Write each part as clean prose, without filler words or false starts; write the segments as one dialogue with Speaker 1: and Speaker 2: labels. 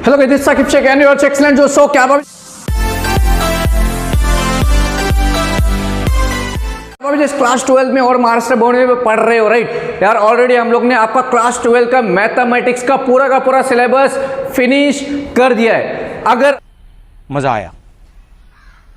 Speaker 1: Hello this Saqib Shaikh and your excellent जो सो क्या जिस क्लास 12 में और महाराष्ट्र बोर्ड में पढ़ रहे हो राइट यार, ऑलरेडी हम लोग ने आपका क्लास 12 का मैथमेटिक्स का पूरा सिलेबस फिनिश कर दिया है। अगर
Speaker 2: मजा आया,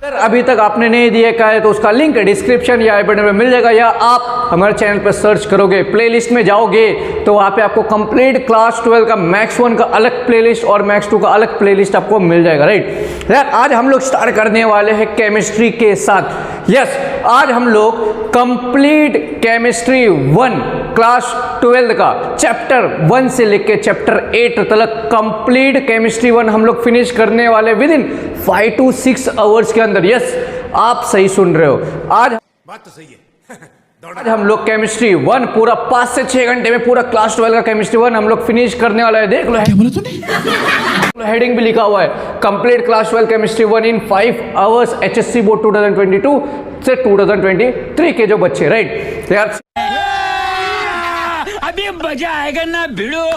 Speaker 1: अगर अभी तक आपने नहीं दिया का है तो उसका लिंक डिस्क्रिप्शन या आई बटन में मिल जाएगा, या आप हमारे चैनल पर सर्च करोगे, प्लेलिस्ट में जाओगे तो वहाँ पे आपको कंप्लीट क्लास 12 का मैथ्स 1 का अलग प्लेलिस्ट और मैथ्स 2 का अलग प्लेलिस्ट आपको मिल जाएगा राइट यार। आज हम लोग स्टार्ट करने वाले हैं केमिस्ट्री के साथ। यस, आज हम लोग कंप्लीट केमिस्ट्री 1 क्लास 12 का चैप्टर 1 से लेके चैप्टर 8 तक कंप्लीट केमिस्ट्री 1 हम लोग फिनिश करने वाले विद इन 5 to 6 आवर्स के अंदर। यस, आप सही सुन रहे हो, आज
Speaker 3: बात तो सही है।
Speaker 1: आज हम लोग केमिस्ट्री 1 पूरा 5 से 6 घंटे में पूरा क्लास 12 का केमिस्ट्री 1 हम लोग फिनिश करने वाला है। देख लो, क्या बोला तूने? हेडिंग भी लिखा हुआ है, कंप्लीट क्लास 12 केमिस्ट्री 1 इन 5 आवर्स HSC बोर्ड 2022 से 2023 के जो बच्चे राइट यार।
Speaker 2: अभी मजा आएगा ना भिड़ो।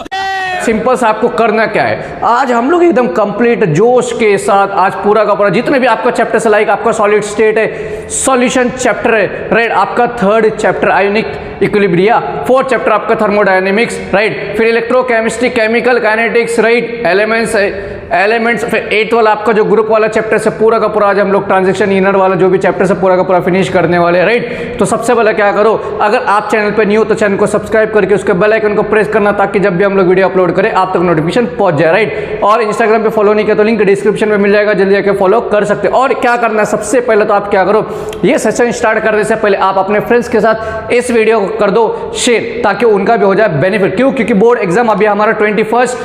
Speaker 1: सिंपल सा आपको करना क्या है, आज हम लोग एकदम कंप्लीट जोश के साथ आज पूरा का पूरा जितने भी आपका चैप्टर से लाइक आपका सॉलिड स्टेट है, सॉल्यूशन चैप्टर है राइट, आपका 3rd chapter ionic equilibria, 4th chapter आपका थर्मोडायनेमिक्स राइट, फिर electrochemistry chemical kinetics right, elements, फिर 8th वाला आपका जो ग्रुप वाला चैप्टर से पूरा का पूरा आज हम लोग ट्रांजेक्शन इनर वाला जो भी चैप्टर से पूरा का पूरा फिनिश करने वाले हैं राइट। तो सबसे पहले क्या करो, अगर आप चैनल पे न्यू तो चैनल को सब्सक्राइब करके उसके बेल आइकन को प्रेस करना ताकि जब भी हम लोग वीडियो अपलोड करें आप तक नोटिफिकेशन पहुंच जाए राइट। और इंस्टाग्राम पे फॉलो नहीं किया तो लिंक डिस्क्रिप्शन में मिल जाएगा, जल्दी जाकर फॉलो कर सकते हो। और क्या करना है, सबसे पहले तो आप क्या करो, ये सेशन स्टार्ट करने से पहले आप अपने फ्रेंड्स के साथ इस वीडियो को कर दो शेयर ताकि उनका भी हो जाए बेनिफिट। क्यों? क्योंकि बोर्ड एग्जाम अभी हमारा 21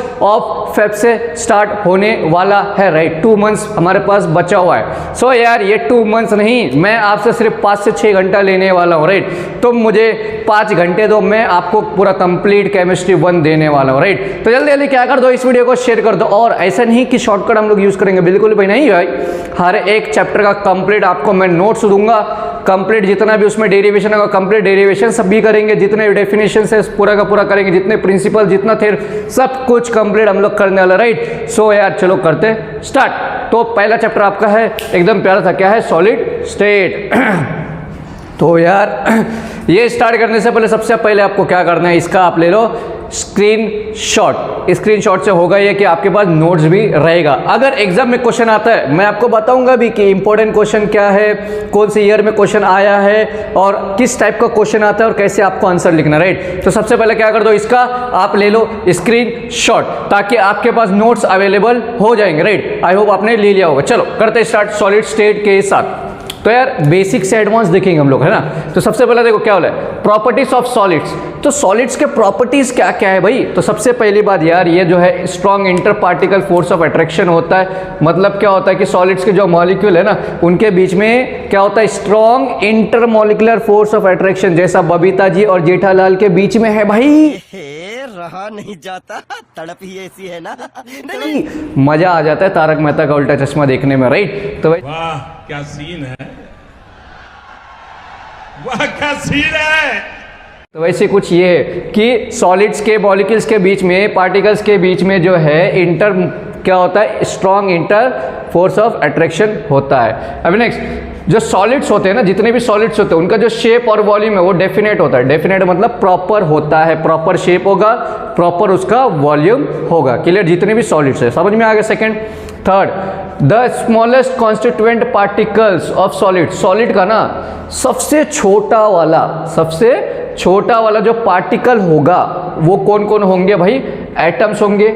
Speaker 1: फेब से स्टार्ट होने वाला है राइट। 2 मंथ्स हमारे पास बचा हुआ है। सो यार ये 2 मंथ्स नहीं, मैं आपसे सिर्फ 5 से 6 घंटा लेने वाला हूँ राइट। तुम मुझे 5 घंटे दो, मैं आपको पूरा कंप्लीट केमिस्ट्री 1 देने वाला हूँ राइट। तो जल्दी जल्दी क्या कर दो, इस वीडियो को शेयर कर दो। और ऐसा नहीं कि शॉर्टकट हम लोग यूज करेंगे, बिल्कुल भी नहीं भाई। हर एक चैप्टर का कंप्लीट आपको मैं नोट्स दूंगा, कंप्लीट जितना भी उसमें डेरिवेशन होगा कंप्लीट डेरिवेशन सब भी करेंगे, जितने डेफिनेशन से पूरा का पूरा करेंगे, जितने प्रिंसिपल जितना थे सब कुछ कंप्लीट हम लोग करने वाला राइट। सो यार चलो करते स्टार्ट। तो पहला चैप्टर आपका है एकदम प्यारा था, क्या है, सॉलिड स्टेट। तो यार ये स्टार्ट करने से पहले सबसे पहले आपको क्या करना है, इसका आप ले लो स्क्रीनशॉट। स्क्रीनशॉट से होगा ये कि आपके पास नोट्स भी रहेगा। अगर एग्जाम में क्वेश्चन आता है मैं आपको बताऊंगा भी कि इंपॉर्टेंट क्वेश्चन क्या है, कौन से ईयर में क्वेश्चन आया है और किस टाइप का क्वेश्चन आता है और कैसे आपको आंसर लिखना राइट। तो सबसे पहले क्या कर दो, इसका आप ले लो स्क्रीनशॉट ताकि आपके पास नोट्स अवेलेबल हो जाएंगे राइट। आई होप आपने ले लिया होगा। चलो करते स्टार्ट सॉलिड स्टेट के साथ। तो यार बेसिक से एडवांस देखेंगे हम लोग है ना। तो सबसे पहले देखो क्या बोला है, प्रॉपर्टीज ऑफ सॉलिड्स। तो सॉलिड्स के प्रॉपर्टीज क्या क्या है भाई। तो सबसे पहली बात यार, ये जो है strong inter particle force of attraction होता है। मतलब क्या होता है कि सॉलिड्स के जो मॉलिक्यूल है ना उनके बीच में क्या होता है, strong inter molecular force of attraction, जैसा बबीता जी और जेठालाल के बीच में है भाई।
Speaker 4: रहा नहीं जाता, तड़प ही ऐसी है ना।
Speaker 1: नहीं, मजा आ जाता है तारक मेहता का उल्टा चश्मा देखने में राइट। तो भाई
Speaker 3: वाह क्या सीन है, वाह क्या सीन है।
Speaker 1: तो वैसे कुछ ये है कि सॉलिड्स के मॉलिक्यूल्स के बीच में, पार्टिकल्स के बीच में जो है इंटर क्या होता है, strong inter force of attraction होता है। अभी नेक्स्ट, जो सॉलिड्स होते हैं ना, जितने भी सॉलिड्स होते हैं उनका जो शेप और वॉल्यूम है वो डेफिनेट होता है। डेफिनेट मतलब प्रॉपर होता है, प्रॉपर शेप होगा, प्रॉपर उसका वॉल्यूम होगा। क्लियर, जितने भी सॉलिड्स है, समझ में आ गया। Second, third, the smallest constituent particles of solid. Solid का ना सबसे छोटा वाला जो पार्टिकल होगा वो कौन कौन होंगे भाई, एटम्स होंगे,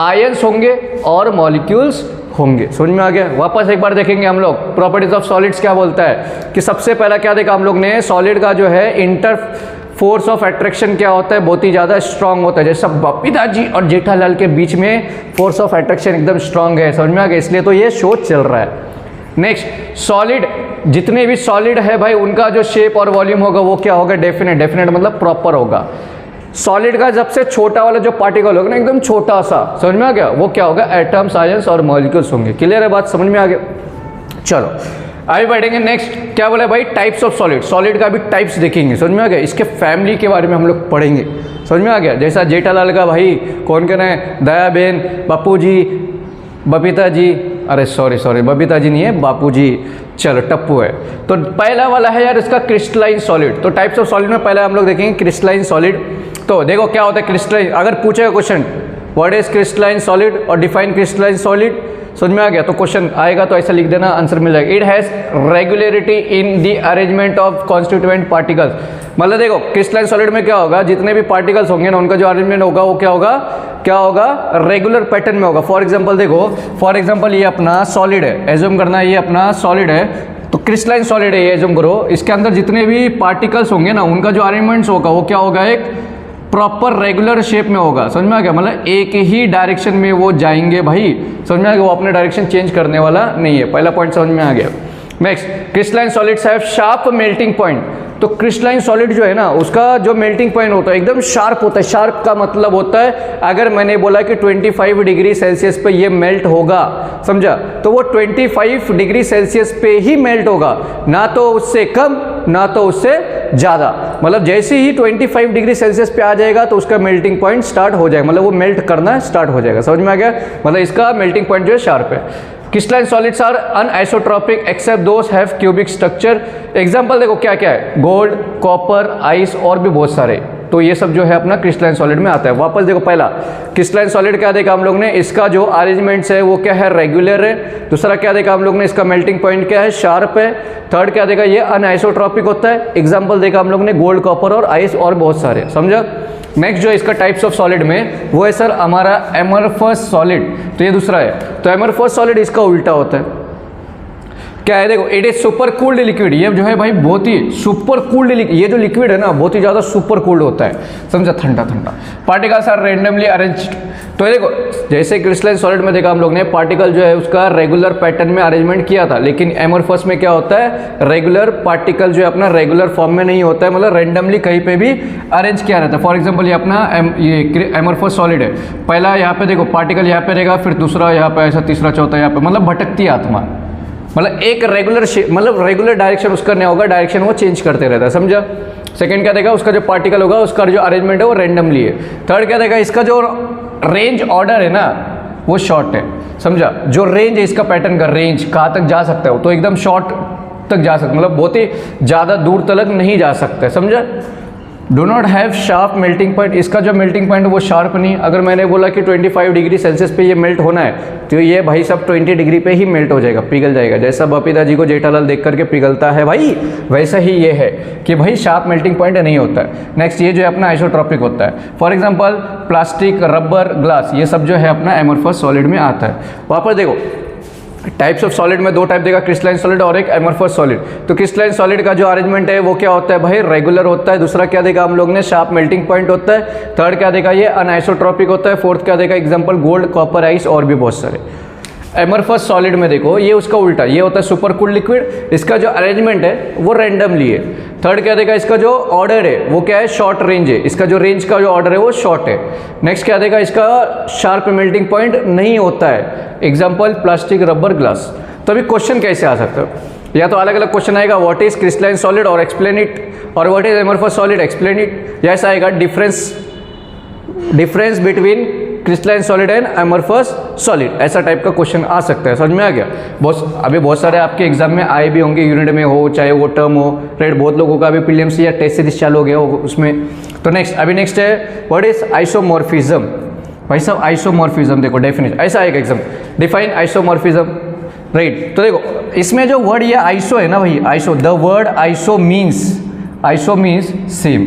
Speaker 1: आयंस होंगे और मॉलिक्यूल्स होंगे। समझ में आ गया। वापस एक बार देखेंगे हम लोग प्रॉपर्टीज ऑफ सॉलिड्स क्या बोलता है कि सबसे पहला क्या देखा हम लोग ने, सॉलिड का जो है इंटर फोर्स ऑफ अट्रैक्शन क्या होता है, बहुत ही ज़्यादा स्ट्रांग होता है। जैसा बबीता जी और जेठालाल के बीच में फोर्स ऑफ अट्रैक्शन एकदम स्ट्रांग है। समझ में आ गया, इसलिए तो ये शो चल रहा है। नेक्स्ट, सॉलिड, जितने भी सॉलिड है भाई उनका जो शेप और वॉल्यूम होगा वो क्या होगा, डेफिनेट। डेफिनेट मतलब प्रॉपर होगा। सॉलिड का सबसे छोटा वाला जो पार्टिकल होगा ना एकदम छोटा सा, समझ में आ गया, वो क्या होगा, एटम्स, आयंस और मॉलिक्यूल्स होंगे। क्लियर है बात, समझ में आ गया। चलो आगे बढ़ेंगे। नेक्स्ट क्या बोला भाई, टाइप्स ऑफ सॉलिड। सॉलिड का भी टाइप्स देखेंगे, समझ में आ गया। इसके फैमिली के बारे में हम लोग पढ़ेंगे, समझ में आ गया। जैसा जेठालाल का भाई कौन कौन है, दयाबेन, बापू जी, बबीता जी, अरे सॉरी बबीता जी नहीं है, बापू जी, चलो टप्पू है। तो पहला वाला है यार इसका क्रिस्टलाइन सॉलिड। तो टाइप्स ऑफ सॉलिड में पहले हम लोग देखेंगे क्रिस्टलाइन सॉलिड। तो देखो क्या होता है क्रिस्टलाइन, अगर पूछेगा question what is crystalline solid और डिफाइन क्रिस्टलाइन सॉलिड, समझ में आ गया तो क्वेश्चन आएगा तो ऐसा लिख देना, आंसर मिल जाएगा। It has regularity in the arrangement of constituent particles. मतलब देखो क्रिस्टलाइन सॉलिड में क्या होगा, जितने भी पार्टिकल्स होंगे ना उनका जो अरेंजमेंट होगा वो क्या होगा रेगुलर पैटर्न में होगा। फॉर एग्जाम्पल देखो, फॉर एग्जाम्पल ये अपना सॉलिड है, एज्यूम करना ये अपना सॉलिड है, तो क्रिस्टलाइन सॉलिड है ये, एज्यूम करो। इसके अंदर जितने भी पार्टिकल्स होंगे ना उनका जो अरेंजमेंट्स होगा वो क्या होगा, एक प्रॉपर रेगुलर शेप में होगा। समझ में आ गया, मतलब एक ही डायरेक्शन में वो जाएंगे भाई, समझ में आ गया, वो अपने डायरेक्शन चेंज करने वाला नहीं है। पहला पॉइंट समझ में आ गया। Next, crystalline solids have sharp melting point. तो क्रिस्टलाइन सॉलिड जो है ना उसका जो मेल्टिंग पॉइंट होता है एकदम शार्प होता है। शार्प का मतलब होता है अगर मैंने बोला कि 25 डिग्री सेल्सियस पे ये मेल्ट होगा, समझा, तो वो 25 डिग्री सेल्सियस पे ही मेल्ट होगा, ना तो उससे कम ना तो उससे ज़्यादा। मतलब जैसे ही 25 डिग्री सेल्सियस पे आ जाएगा तो उसका मेल्टिंग पॉइंट स्टार्ट हो जाएगा, मतलब वो मेल्ट करना स्टार्ट हो जाएगा। समझ में आ गया, मतलब इसका मेल्टिंग पॉइंट जो है शार्प है। Crystalline solids are anisotropic except those have cubic structure. Example देखो क्या क्या है, गोल्ड, कॉपर, आइस और भी बहुत सारे। तो ये सब जो है अपना क्रिस्टलाइन सॉलिड में आता है। वापस देखो, पहला क्रिस्टलाइन सॉलिड क्या देखा हम लोग ने, इसका जो अरेंजमेंट्स है वो क्या है, रेगुलर है। दूसरा क्या देखा हम लोग ने, इसका मेल्टिंग पॉइंट क्या है, शार्प है। थर्ड क्या देखा, ये अनआइसोट्रोपिक होता है। एग्जाम्पल देखा हम लोग ने गोल्ड, कॉपर और आइस और बहुत सारे, समझा। नेक्स्ट जो इसका टाइप्स ऑफ सॉलिड में वो है सर हमारा एमरफस सॉलिड। तो ये दूसरा है। तो एमरफस सॉलिड इसका उल्टा होता है, क्या है देखो, it is super cooled liquid. ये जो है भाई बहुत ही सुपर कूल्ड, ये जो लिक्विड है ना बहुत ही ज़्यादा सुपर कूल्ड होता है, समझा, ठंडा ठंडा। Particles are randomly arranged. तो ये देखो जैसे क्रिस्टलाइन सॉलिड में देखा हम लोग ने पार्टिकल जो है उसका रेगुलर पैटर्न में अरेंजमेंट किया था, लेकिन एमरफस में क्या होता है, रेगुलर पार्टिकल जो है अपना रेगुलर फॉर्म में नहीं होता है, मतलब रेंडमली कहीं पे भी अरेंज किया रहता है। फॉर एग्जाम्पल ये अपना ये एमरफस सॉलिड है, पहला यहाँ पे देखो पार्टिकल यहाँ पे रहेगा, फिर दूसरा यहाँ पे, ऐसा तीसरा चौथा यहाँ पे, मतलब भटकती आत्मा, मतलब एक रेगुलर मतलब रेगुलर डायरेक्शन उसका नहीं होगा, डायरेक्शन वो चेंज करते रहता है, समझा। सेकंड क्या देगा, उसका जो पार्टिकल होगा उसका जो अरेंजमेंट है वो रैंडमली है। थर्ड क्या देगा, इसका जो रेंज ऑर्डर है ना वो शॉर्ट है, समझा। जो रेंज है इसका पैटर्न का, रेंज कहाँ तक जा सकता है तो एकदम शॉर्ट तक जा सकता है, मतलब बहुत ही ज़्यादा दूर तक नहीं जा सकता है, समझा। Do not have sharp melting point, इसका जो मेल्टिंग पॉइंट वो शार्प नहीं। अगर मैंने बोला कि 25 डिग्री सेल्सियस पे ये मेल्ट होना है तो ये भाई सब 20 डिग्री पे ही मेल्ट हो जाएगा, पिघल जाएगा। जैसा बबीता जी को जेठालाल देख करके पिघलता है भाई, वैसा ही ये है कि भाई शार्प मेल्टिंग पॉइंट नहीं होता है। नेक्स्ट ये जो है अपना आइसोट्रॉपिक होता है। For example plastic, rubber, glass, ये सब जो है अपना एमरफस सॉलिड में आता है। वापस देखो टाइप्स ऑफ सॉलिड में दो टाइप देगा, क्रिस्टलाइन सॉलिड और एक एमरफस सॉलिड। तो क्रिस्टलाइन सॉलिड का जो अरेंजमेंट है वो क्या होता है भाई, रेगुलर होता है। दूसरा क्या देखा हम लोग ने, शार्प मेल्टिंग पॉइंट होता है। थर्ड क्या देखा, ये अनआइसोट्रॉपिक होता है। फोर्थ क्या देखा, एग्जांपल गोल्ड, कॉपर, आइस और भी बहुत सारे। एमरफस सॉलिड में देखो ये उसका उल्टा, ये होता है सुपर कूल्ड लिक्विड, इसका जो अरेंजमेंट है वो रैंडमली है। थर्ड क्या देखा, इसका जो ऑर्डर है वो क्या है, शॉर्ट रेंज है, इसका जो रेंज का जो ऑर्डर है वो शॉर्ट है। नेक्स्ट क्या देखा, इसका शार्प मेल्टिंग पॉइंट नहीं होता है। Example plastic, rubber, glass. तो अभी क्वेश्चन कैसे आ सकता है, या तो अलग अलग क्वेश्चन आएगा, व्हाट इज क्रिस्टलाइन सॉलिड और एक्सप्लेन इट, और what is amorphous solid explain it, या ऐसा आएगा difference between crystalline solid and amorphous solid, ऐसा टाइप का क्वेश्चन आ सकता है। समझ में आ गया। बहुत सारे आपके एग्जाम में आए भी होंगे, यूनिट में हो चाहे वो टर्म हो, राइट। बहुत लोगों का अभी प्रीलिम्स या टेस्ट सीरीज चालू हो गया हो उसमें। तो नेक्स्ट है व्हाट इज आइसोमॉर्फिज्म। भाई साहब आइसोमॉर्फिज्म देखो डेफिनेशन ऐसा आएगा एग्जाम, डिफाइन आइसोमॉर्फिज्म, राइट। तो देखो इसमें जो वर्ड ये आइसो है ना भाई, iso, the word iso means same.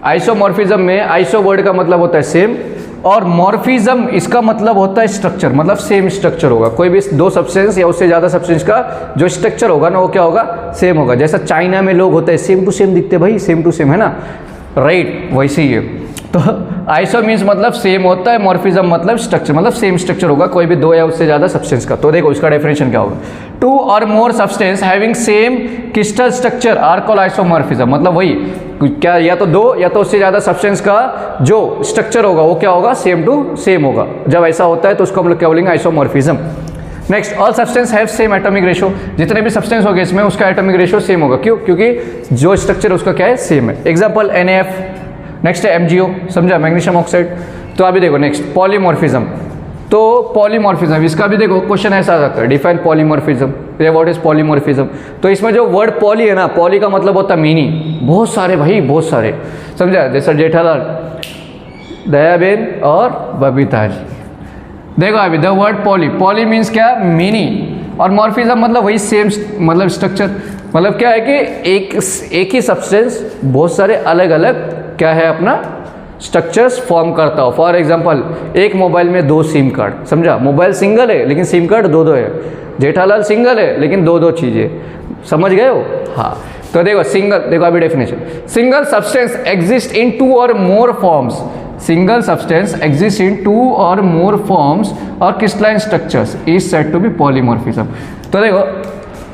Speaker 1: Isomorphism में आइसो वर्ड का मतलब होता है सेम, और मॉर्फिज्म इसका मतलब होता है स्ट्रक्चर, मतलब सेम स्ट्रक्चर होगा। कोई भी दो सब्सटेंस या उससे ज़्यादा सब्सटेंस का जो स्ट्रक्चर होगा ना वो क्या होगा, सेम होगा। जैसा चाइना में लोग होते हैं सेम टू सेम दिखते भाई, सेम टू सेम है ना, राइट, वैसे ही है। तो आइसो मीन्स मतलब सेम होता है, मॉर्फिज्म मतलब स्ट्रक्चर, मतलब सेम स्ट्रक्चर होगा कोई भी दो या उससे ज़्यादा सब्सटेंस का। तो देखो इसका डेफिनेशन क्या होगा, two or more substance having same crystal structure are called isomorphism. मतलब वही क्या, या तो दो या तो उससे ज़्यादा सब्सटेंस का जो स्ट्रक्चर होगा वो क्या होगा, सेम टू सेम होगा। जब ऐसा होता है तो उसको हम लोग क्या बोलेंगे, isomorphism. Next, all substance have same atomic ratio, जितने भी सब्सटेंस होंगे इसमें उसका एटॉमिक रेशो सेम होगा। क्यों, क्योंकि जो स्ट्रक्चर उसका क्या है, सेम है। एग्जाम्पल NaF, नेक्स्ट है MgO, समझा, मैग्नीशियम ऑक्साइड। तो अभी देखो नेक्स्ट पॉलीमॉर्फिज्म। तो पॉलीमॉर्फिज्म, इसका भी देखो क्वेश्चन ऐसा आ सकता है, डिफाइन पॉलीमॉर्फिज्म, ये व्हाट इज पॉलीमॉर्फिज्म। तो इसमें जो वर्ड पॉली है ना, पॉली का मतलब होता है मिनी, बहुत सारे भाई, बहुत सारे, समझा। जैसे जेठालाल, दयाबेन और बबीता जी। देखो अभी the word poly, poly means क्या, मिनी, और मॉर्फिज्म मतलब वही सेम, मतलब स्ट्रक्चर, मतलब क्या है कि एक ही सब्सटेंस बहुत सारे अलग अलग क्या है अपना स्ट्रक्चर्स फॉर्म करता हो। फॉर एग्जांपल एक मोबाइल में 2 सिम कार्ड, समझा। मोबाइल सिंगल है लेकिन सिम कार्ड 2 है। जेठालाल सिंगल है लेकिन 2 चीज़ें, समझ गए हो। हाँ, तो देखो सिंगल, देखो अभी definition, single substance exist in 2 or more forms, single substance exist in 2 or more forms और crystalline structures is said to be polymorphism. तो देखो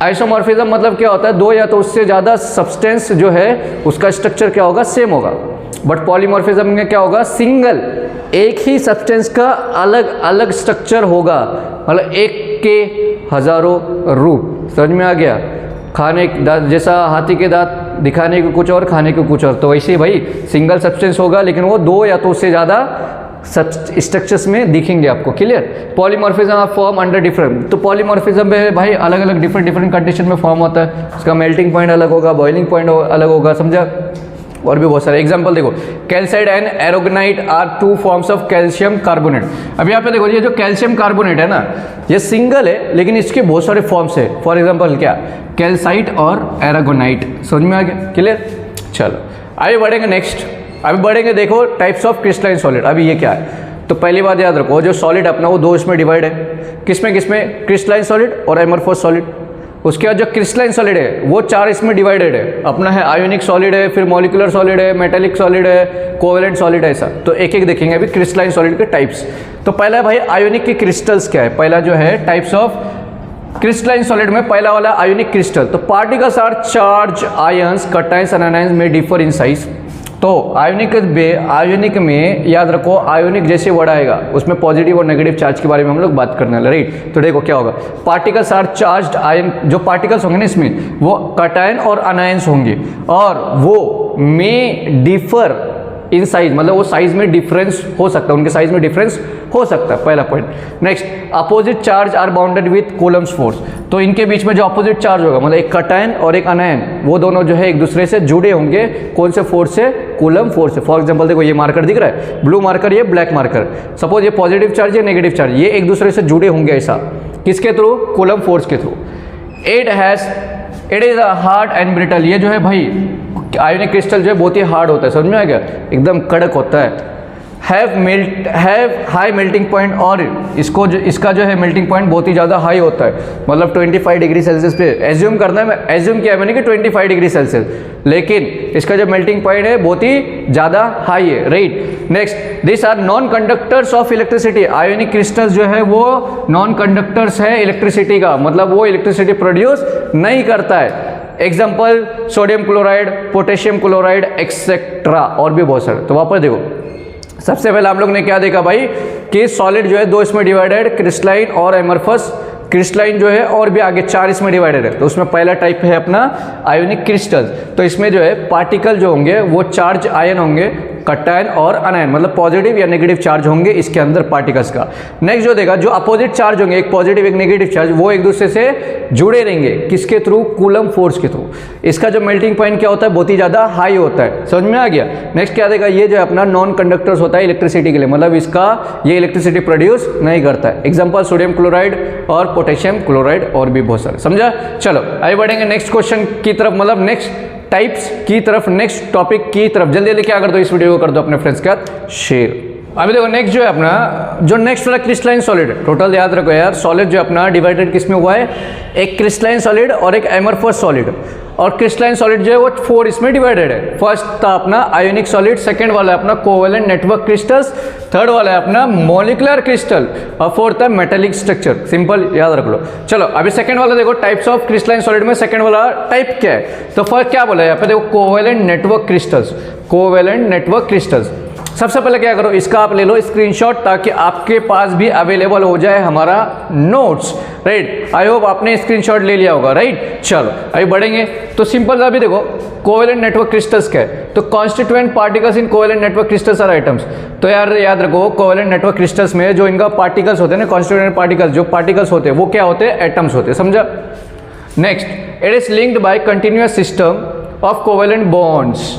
Speaker 1: आइसोमॉर्फिज्म मतलब क्या होता है, 2 या तो उससे ज़्यादा सब्सटेंस जो है उसका स्ट्रक्चर क्या होगा, सेम होगा। बट पॉलीमॉर्फिज्म में क्या होगा, सिंगल, एक ही सब्सटेंस का अलग अलग स्ट्रक्चर होगा, मतलब एक के हजारों रूप। समझ में आ गया। खाने जैसा हाथी के दांत दिखाने को कुछ और, खाने को कुछ और, तो वैसे ही भाई सिंगल सब्सटेंस होगा लेकिन वो 2 या तो उससे ज़्यादा स्ट्रक्चर्स में दिखेंगे आपको। Clear. Polymorphism of form under different, तो पॉलीमॉर्फिज्म में भाई अलग अलग डिफरेंट कंडीशन में फॉर्म होता है। उसका मेल्टिंग पॉइंट अलग होगा, बॉइलिंग पॉइंट अलग होगा, समझा। और भी बहुत सारे एग्जांपल देखो, calcite and aragonite are 2 forms of calcium carbonate. अब यहाँ पे देखो ये जो कैल्शियम कार्बोनेट है ना, ये सिंगल है लेकिन इसके बहुत सारे फॉर्म्स है। फॉर एग्जांपल क्या, कैल्साइट और एरोगोनाइट। समझ में आ गया। क्लियर। चलो आगे बढ़ेंगे नेक्स्ट, अभी बढ़ेंगे देखो टाइप्स ऑफ क्रिस्टलाइन सॉलिड। अभी ये क्या है, तो पहली बात याद रखो, जो सॉलिड अपना वो 2 इसमें डिवाइड है, किसमें, क्रिस्टलाइन सॉलिड और एमरफोस सॉलिड। उसके बाद जो क्रिस्टलाइन सॉलिड है वो 4 इसमें डिवाइडेड है, अपना है आयोनिक सॉलिड है, फिर मॉलिकुलर सॉलिड है, मेटेलिक सॉलिड है, कोवेलेंट सॉलिड है, ऐसा। तो एक एक देखेंगे अभी क्रिस्टलाइन सॉलिड के टाइप्स। तो पहला भाई आयोनिक के क्रिस्टल्स क्या है, पहला जो है टाइप्स ऑफ क्रिस्टलाइन सॉलिड में पहला वाला आयोनिक क्रिस्टल। तो particles are charge ions, cations and anions में डिफर इन साइज। तो आयोनिक में याद रखो, आयोनिक जैसे वर्ड आएगा उसमें पॉजिटिव और नेगेटिव चार्ज के बारे में हम लोग बात करने वाले, राइट। तो देखो क्या होगा, पार्टिकल्स आर चार्ज्ड आयन, जो पार्टिकल्स होंगे ना इसमें वो कैटायन और अनायंस होंगे, और वो में डिफर इन साइज, मतलब वो साइज में डिफरेंस हो सकता है, उनके साइज में डिफरेंस हो सकता है, पहला point. Next, opposite charge are bounded with Coulomb's force. तो इनके बीच में जो अपोजिट चार्ज होगा, मतलब एक कैटायन और एक अनायन, वो दोनों जो है एक दूसरे से जुड़े होंगे, कौन से फोर्स से, कूलम फोर्स से। फॉर एग्जांपल देखो ये मार्कर दिख रहा है, ब्लू मार्कर, ये ब्लैक मार्कर। सपोज ये पॉजिटिव चार्ज, ये नेगेटिव चार्ज, ये एक दूसरे से जुड़े होंगे, ऐसा किसके थ्रू, कूलम फोर्स के through. It is a hard and brittle, ये जो है भाई आयोनिक क्रिस्टल जो है बहुत ही हार्ड होता है, समझ में आ गया, एकदम कड़क होता है। हैव हाई मेल्टिंग पॉइंट, और इसका जो है मेल्टिंग पॉइंट बहुत ही ज़्यादा हाई होता है, मतलब 25 डिग्री सेल्सियस पे एज्यूम करना है, एज्यूम किया मैंने कि 25 डिग्री सेल्सियस, लेकिन इसका जो मेल्टिंग पॉइंट है बहुत ही ज़्यादा हाई है, right. Next, this are non conductors of electricity. Ionic crystals जो है वो नॉन कंडक्टर्स है इलेक्ट्रिसिटी का, मतलब वो इलेक्ट्रिसिटी प्रोड्यूस नहीं करता है। Example sodium chloride, potassium chloride etcetera, और भी बहुत सारे। तो वापस देखो, सबसे पहले हम लोग ने क्या देखा भाई कि सॉलिड जो है 2 इसमें डिवाइडेड, क्रिस्टलाइन और एमरफस। क्रिस्टलाइन जो है और भी आगे 4 इसमें डिवाइडेड है। तो उसमें पहला टाइप है अपना आयोनिक क्रिस्टल्स। तो इसमें जो है पार्टिकल जो होंगे वो चार्ज आयन होंगे, कैटायन और अनायन, मतलब पॉजिटिव या नेगेटिव चार्ज होंगे इसके अंदर पार्टिकल्स का। नेक्स्ट जो देखा, जो अपोजिट चार्ज होंगे, एक पॉजिटिव एक नेगेटिव चार्ज, वो एक दूसरे से जुड़े रहेंगे, किसके थ्रू, कूलम फोर्स के थ्रू। इसका जो मेल्टिंग पॉइंट क्या होता है, बहुत ही ज़्यादा हाई होता है, समझ में आ गया। नेक्स्ट क्या देखा, ये जो है अपना नॉन कंडक्टर्स होता है इलेक्ट्रिसिटी के लिए, मतलब इसका ये इलेक्ट्रिसिटी प्रोड्यूस नहीं करता है। एग्जाम्पल सोडियम क्लोराइड और पोटेशियम क्लोराइड, और भी बहुत सारे, समझा। चलो आगे बढ़ेंगे नेक्स्ट क्वेश्चन की तरफ, मतलब नेक्स्ट टाइप्स की तरफ, नेक्स्ट टॉपिक की तरफ। जल्दी जल्दी क्या कर दो, इस वीडियो को कर दो अपने फ्रेंड्स के साथ शेयर। अभी देखो नेक्स्ट जो है अपना, जो नेक्स्ट वाला क्रिस्टलाइन सॉलिड है, टोटल याद रखो यार, सॉलिड जो अपना डिवाइडेड किस में हुआ है, एक क्रिस्टलाइन सॉलिड और एक एमरफस सॉलिड। और क्रिस्टलाइन सॉलिड जो है वो 4 इसमें डिवाइडेड है। फर्स्ट था अपना आयोनिक सॉलिड, सेकंड वाला है अपना कोवेलेंट नेटवर्क क्रिस्टल्स, थर्ड वाला है अपना मॉलिकुलर क्रिस्टल, और फोर्थ है मेटेलिक स्ट्रक्चर। सिंपल याद रख लो। चलो अभी सेकंड वाला देखो, टाइप्स ऑफ क्रिस्टलाइन सॉलिड में सेकंड वाला टाइप क्या है। तो फर्स्ट क्या बोला है यहाँ पे, देखो covalent network crystals, covalent network crystals. सबसे पहले क्या करो, इसका आप ले लो स्क्रीनशॉट ताकि आपके पास भी अवेलेबल हो जाए हमारा नोट्स, राइट। आई होप आपने स्क्रीनशॉट ले लिया होगा, राइट। चलो अभी बढ़ेंगे तो सिंपल सा, अभी देखो कोवेलेंट नेटवर्क क्रिस्टल्स क्या है, तो constituent particles in covalent network crystals are atoms. तो यार याद रखो कोवेलेंट नेटवर्क क्रिस्टल्स में जो इनका पार्टिकल्स होते हैं ना, कॉन्स्टिट्यूएंट पार्टिकल्स, जो पार्टिकल्स होते हैं वो क्या होते हैं, एटम्स होते हैं, समझा। Next, it is linked by continuous system of covalent bonds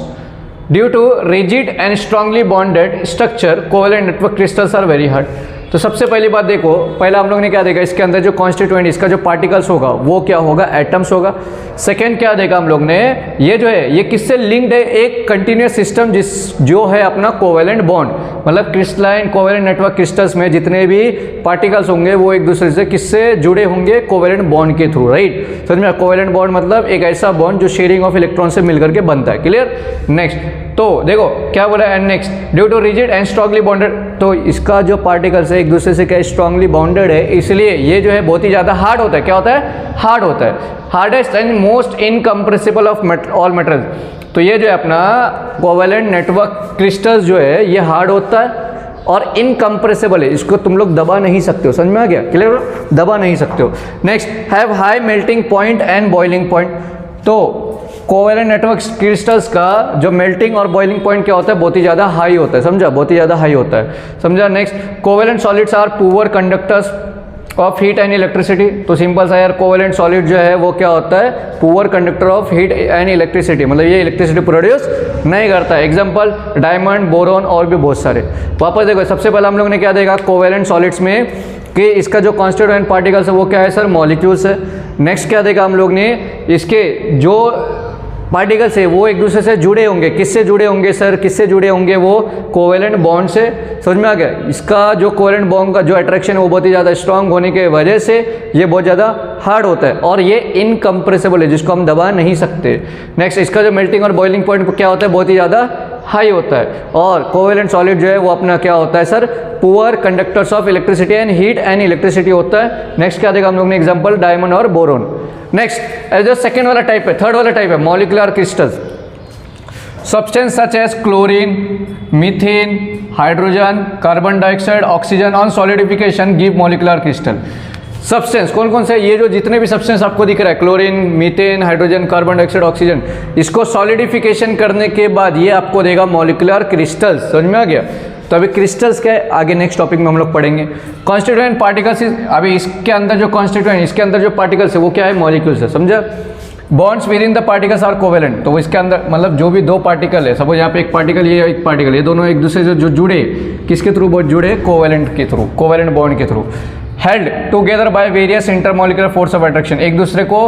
Speaker 1: due to rigid and strongly bonded structure, covalent network crystals are very hard. तो सबसे पहली बात देखो, पहला हम लोग ने क्या देखा, इसके अंदर जो कॉन्स्टिट्यूएंट, इसका जो पार्टिकल्स होगा वो क्या होगा, एटम्स होगा। सेकेंड क्या देखा हम लोग ने, ये जो है ये किससे लिंक्ड है, एक कंटिन्यूअस सिस्टम जो है अपना कोवेलेंट बॉन्ड, मतलब क्रिस्टलाइन कोवेलेंट नेटवर्क क्रिस्टल्स में जितने भी पार्टिकल्स होंगे वो एक दूसरे से किससे जुड़े होंगे, कोवेलेंट बॉन्ड के थ्रू, राइट। समझ में, कोवेलेंट बॉन्ड मतलब एक ऐसा बॉन्ड जो शेयरिंग ऑफ इलेक्ट्रॉन से मिलकर के बनता है, क्लियर। नेक्स्ट, तो देखो क्या बोला, and next due to rigid and strongly bonded, तो इसका जो पार्टिकल्स है एक दूसरे से क्या स्ट्रांगली बॉन्डेड है, इसलिए ये जो है बहुत ही ज़्यादा हार्ड होता है। क्या होता है, हार्ड होता है, hardest and most incompressible of all metals. तो ये जो है अपना कोवेलेंट नेटवर्क क्रिस्टल्स जो है ये हार्ड होता है और इनकम्प्रेसिबल है, इसको तुम लोग दबा नहीं सकते हो, समझ में आ गया, क्लियर, दबा नहीं सकते हो। Next, have high melting point and boiling point. तो कोवेलेंट नेटवर्क क्रिस्टल्स का जो मेल्टिंग और बॉइलिंग पॉइंट क्या होता है, बहुत ही ज़्यादा हाई होता है, समझा, बहुत ही ज़्यादा हाई होता है, समझा। Next, covalent solids are poor conductors of heat and electricity. तो सिंपल सा यार, कोवेलेंट सॉलिड जो है वो क्या होता है, poor conductor of heat and electricity, मतलब ये इलेक्ट्रिसिटी प्रोड्यूस नहीं करता है। एग्जांपल डायमंड, बोरॉन और भी बहुत सारे। वापस देखो, सबसे पहले हम लोग ने क्या देखा कोवेलेंट सॉलिड्स में कि इसका जो कॉन्स्टिट्यूएंट पार्टिकल्स है वो क्या है सर, मॉलिक्यूल्स है। नेक्स्ट क्या देखा हम लोग ने, इसके जो पार्टिकल्स है वो एक दूसरे से जुड़े होंगे, किससे जुड़े होंगे सर, किससे जुड़े होंगे, वो कोवेलेंट बॉन्ड से, समझ में आ गया। इसका जो कोवेलेंट बॉन्ड का जो अट्रैक्शन है वो बहुत ही ज़्यादा स्ट्रांग होने के वजह से ये बहुत ज़्यादा हार्ड होता है और ये इनकम्प्रेसिबल है, जिसको हम दबा नहीं सकते। नेक्स्ट, इसका जो मेल्टिंग और बॉइलिंग पॉइंट क्या होता है, बहुत ही ज़्यादा हाई होता है। और कोवेलेंट सॉलिड जो है वो अपना क्या होता है sir, poor conductors of electricity and heat and electricity होता है। नेक्स्ट क्या देखा हम लोग ने, एग्जांपल डायमंड और बोरोन। नेक्स्ट, जो सेकंड वाला टाइप है, थर्ड वाला टाइप है molecular crystals. Substance such as chlorine, methane, hydrogen, carbon dioxide, oxygen on solidification give molecular crystal. Substance कौन कौन से, ये जो जितने भी सब्सटेंस आपको दिख रहा है, chlorine, methane, hydrogen, carbon dioxide, oxygen, इसको सॉलिडिफिकेशन करने के बाद ये आपको देगा मॉलिक्यूलर क्रिस्टल्स, समझ में आ गया। तो अभी क्रिस्टल्स क्या है, आगे नेक्स्ट टॉपिक में हम लोग पढ़ेंगे। कॉन्स्टिट्यूएंट पार्टिकल्स, अभी इसके अंदर जो कॉन्स्टिट्यूएंट, इसके अंदर जो पार्टिकल्स है वो क्या है, मॉलिक्यूल्स है, समझा। Bonds within the particles are covalent, तो इसके अंदर मतलब जो भी दो पार्टिकल है, सपोज यहाँ पे एक पार्टिकल, ये एक पार्टिकल, ये दोनों एक दूसरे से जो जुड़े, किसके थ्रू बहुत जुड़े, कोवेलेंट के थ्रू, कोवेलेंट बॉन्ड के through. Held together by various intermolecular force of attraction, एक दूसरे को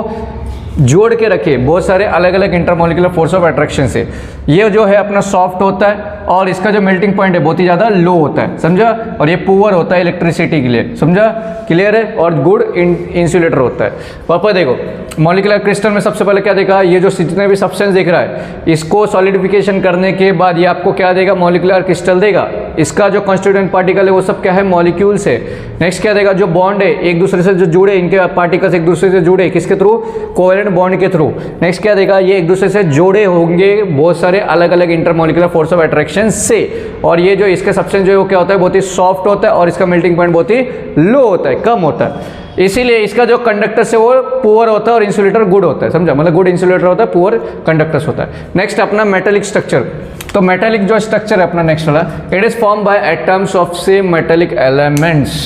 Speaker 1: जोड़ के रखे बहुत सारे अलग अलग इंटरमॉलिक्यूलर फोर्स ऑफ अट्रैक्शन से। ये जो है अपना सॉफ्ट होता है और इसका जो मेल्टिंग पॉइंट है बहुत ही ज़्यादा लो होता है, समझा। और ये पुअर होता है इलेक्ट्रिसिटी के लिए, समझा, क्लियर है। और गुड इंसुलेटर होता है। वापस देखो, मॉलिक्यूलर क्रिस्टल में सबसे पहले क्या देखा, ये जो जितने भी सब्सटेंस दिख रहा है इसको सॉलिडिफिकेशन करने के बाद ये आपको क्या देगा, मॉलिक्यूलर क्रिस्टल देगा। इसका जो कॉन्स्टिट्यूएंट पार्टिकल है वो सब क्या है, मॉलिक्यूल्स है। नेक्स्ट क्या देगा, जो बॉन्ड है एक दूसरे से जो जुड़े, इनके पार्टिकल्स एक दूसरे से जुड़े, किसके थ्रू, कोवेलेंट बॉन्ड के थ्रू। नेक्स्ट क्या देगा, ये एक दूसरे से जोड़े होंगे बहुत सारे अलग अलग इंटरमॉलिक्यूलर फोर्स ऑफ अट्रैक्शन से। और ये जो इसके सब्सटेंस जो है वो क्या होता है, बहुत ही सॉफ्ट होता है और इसका मेल्टिंग पॉइंट बहुत ही लो होता है, कम होता है। इसीलिए इसका जो कंडक्टर्स है वो पुअर होता है और इंसुलेटर गुड होता है, समझा, मतलब गुड इंसुलेटर होता है, पुअर कंडक्टर्स होता है। नेक्स्ट अपना मेटेलिक स्ट्रक्चर। तो मेटेलिक जो स्ट्रक्चर है अपना नेक्स्ट वाला, it is form by atoms of same metallic elements.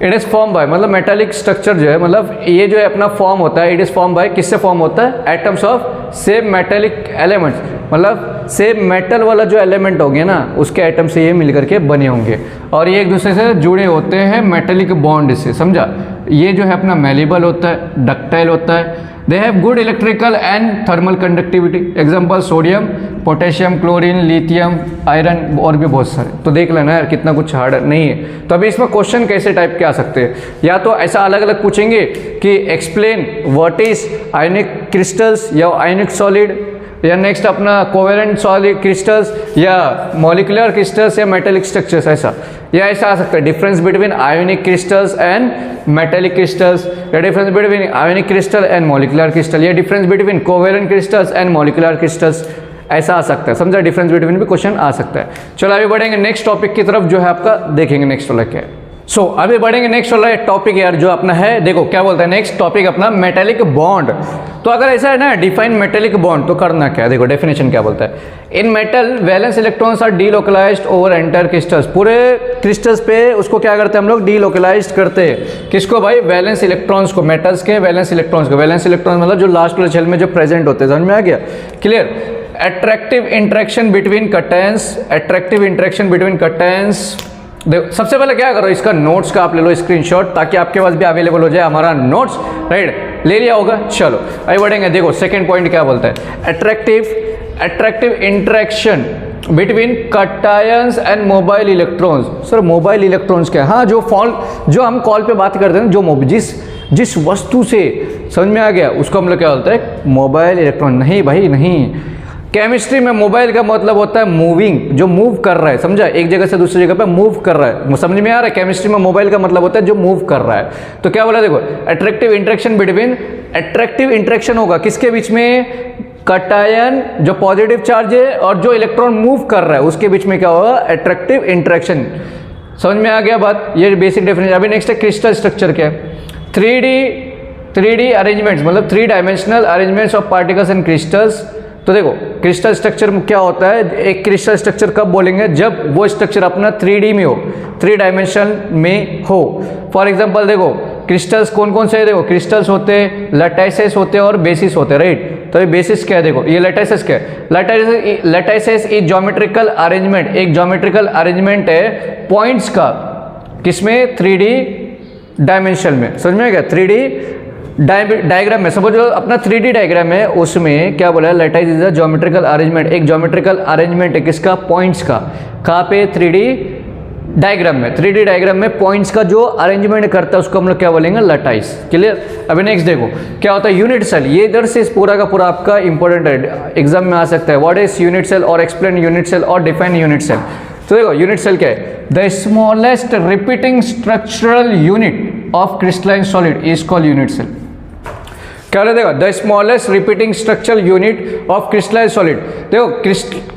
Speaker 1: It is form by, मतलब मेटेलिक स्ट्रक्चर जो है, मतलब ये जो है अपना फॉर्म होता है, इट इज फॉर्म बाय, किससे फॉर्म होता है, atoms of same metallic elements, मतलब सेम मेटल वाला जो एलिमेंट हो गया ना उसके एटम से ये मिलकर के बने होंगे और ये एक दूसरे से जुड़े होते हैं मेटेलिक बॉन्ड से, समझा। ये जो है अपना मेलेबल होता है, डक्टाइल होता है। They have good electrical and thermal conductivity. Example sodium, potassium, chlorine, lithium, iron और भी बहुत सारे। तो देख लेना यार कितना कुछ हार्ड नहीं है। तो अभी इसमें क्वेश्चन कैसे टाइप के आ सकते हैं, या तो ऐसा अलग अलग पूछेंगे कि explain what is ionic crystals या आयनिक सॉलिड, या नेक्स्ट अपना कोवेलेंट सॉलिड क्रिस्टल्स या मॉलिक्यूलर क्रिस्टल्स या मेटेलिक स्ट्रक्चर्स, ऐसा या ऐसा आ सकता है। Difference between ionic crystals and metallic crystals, या difference between ionic crystal and molecular crystal, या difference between covalent crystals and molecular crystals, ऐसा आ सकता है, समझा, डिफरेंस बिटवीन भी क्वेश्चन आ सकता है। चलो अभी बढ़ेंगे नेक्स्ट टॉपिक की तरफ, जो है आपका देखेंगे नेक्स्ट वाला क्या है। सो अभी बढ़ेंगे नेक्स्ट वाला टॉपिक यार, जो अपना है, देखो क्या बोलता है नेक्स्ट टॉपिक अपना, मेटेलिक बॉन्ड। तो अगर ऐसा है ना, डिफाइन मेटेलिक बॉन्ड, तो करना क्या है, देखो डेफिनेशन क्या बोलता है। In metal valence electrons are delocalised over entire crystals, पूरे क्रिस्टल्स पे उसको क्या करते हैं हम लोग, डीलोकलाइज्ड करते हैं। किसको भाई, वैलेंस इलेक्ट्रॉन्स को, मेटल्स के वैलेंस इलेक्ट्रॉन्स को। वैलेंस इलेक्ट्रॉन मतलब जो लास्ट वाले शेल में जो प्रेजेंट होते हैं, समझ में आ गया, clear. Attractive interaction between cations, attractive interaction between cations. देखो सबसे पहले क्या करो, इसका नोट्स का आप ले लो स्क्रीनशॉट, ताकि आपके पास भी अवेलेबल हो जाए हमारा नोट्स, राइट, ले लिया होगा। चलो आगे बढ़ेंगे, देखो सेकंड पॉइंट क्या बोलता है, attractive interaction between cations and mobile electrons. Sir mobile electrons क्या है, हाँ जो हम कॉल पे बात करते हैं, जो जिस वस्तु से, समझ में आ गया, उसको हम लोग क्या बोलते हैं, मोबाइल इलेक्ट्रॉन। नहीं भाई नहीं, केमिस्ट्री में मोबाइल का मतलब होता है मूविंग, जो मूव कर रहा है, समझा, एक जगह से दूसरी जगह पे मूव कर रहा है, समझ में आ रहा है। केमिस्ट्री में मोबाइल का मतलब होता है जो मूव कर रहा है। तो क्या बोला, देखो attractive interaction between, attractive interaction होगा किसके बीच में, कैटायन जो पॉजिटिव चार्ज है और जो इलेक्ट्रॉन मूव कर रहा है उसके बीच में क्या होगा, अट्रैक्टिव इंटरेक्शन। समझ में आ गया बात, ये बेसिक डेफिनेशन। अभी नेक्स्ट है क्रिस्टल स्ट्रक्चर क्या है, 3D अरेंजमेंट्स, मतलब 3 dimensional arrangements of particles and crystals. तो देखो क्रिस्टल स्ट्रक्चर में क्या होता है, एक क्रिस्टल स्ट्रक्चर कब बोलेंगे, जब वो स्ट्रक्चर अपना 3D में हो, 3 डायमेंशन में हो। फॉर एग्जांपल देखो क्रिस्टल्स कौन कौन से है, देखो क्रिस्टल्स होते हैं, लैटिसेस होते हैं और बेसिस होते हैं, राइट। तो ये बेसिस क्या है, देखो ये लैटिसेस क्या है, लैटिसेस इज ज्योमेट्रिकल अरेंजमेंट, एक ज्योमेट्रिकल अरेंजमेंट है पॉइंट्स का, किसमें, 3D डायमेंशन में। समझ में आ गया, 3D डायग्राम में, सपोज अपना 3D डायग्राम है, उसमें क्या बोला है, lattice is a geometrical arrangement, एक ज्योमेट्रिकल अरेंजमेंट है किसका, पॉइंट्स का। कहाँ पे, 3D डायग्राम में। 3D डायग्राम में पॉइंट्स का जो अरेंजमेंट करता है उसको हम लोग क्या बोलेंगे, लैटिस, क्लियर। अभी नेक्स्ट देखो क्या होता है, यूनिट सेल। ये इधर से पूरा का पूरा आपका इंपॉर्टेंट है, एग्जाम में आ सकता है। व्हाट इज यूनिट सेल, और एक्सप्लेन यूनिट सेल, और डिफाइन यूनिट सेल। तो देखो यूनिट सेल क्या है, the smallest repeating structural unit of crystalline solid is called unit cell. क्या बोला, देखो the smallest repeating structural unit of crystalline solid. देखो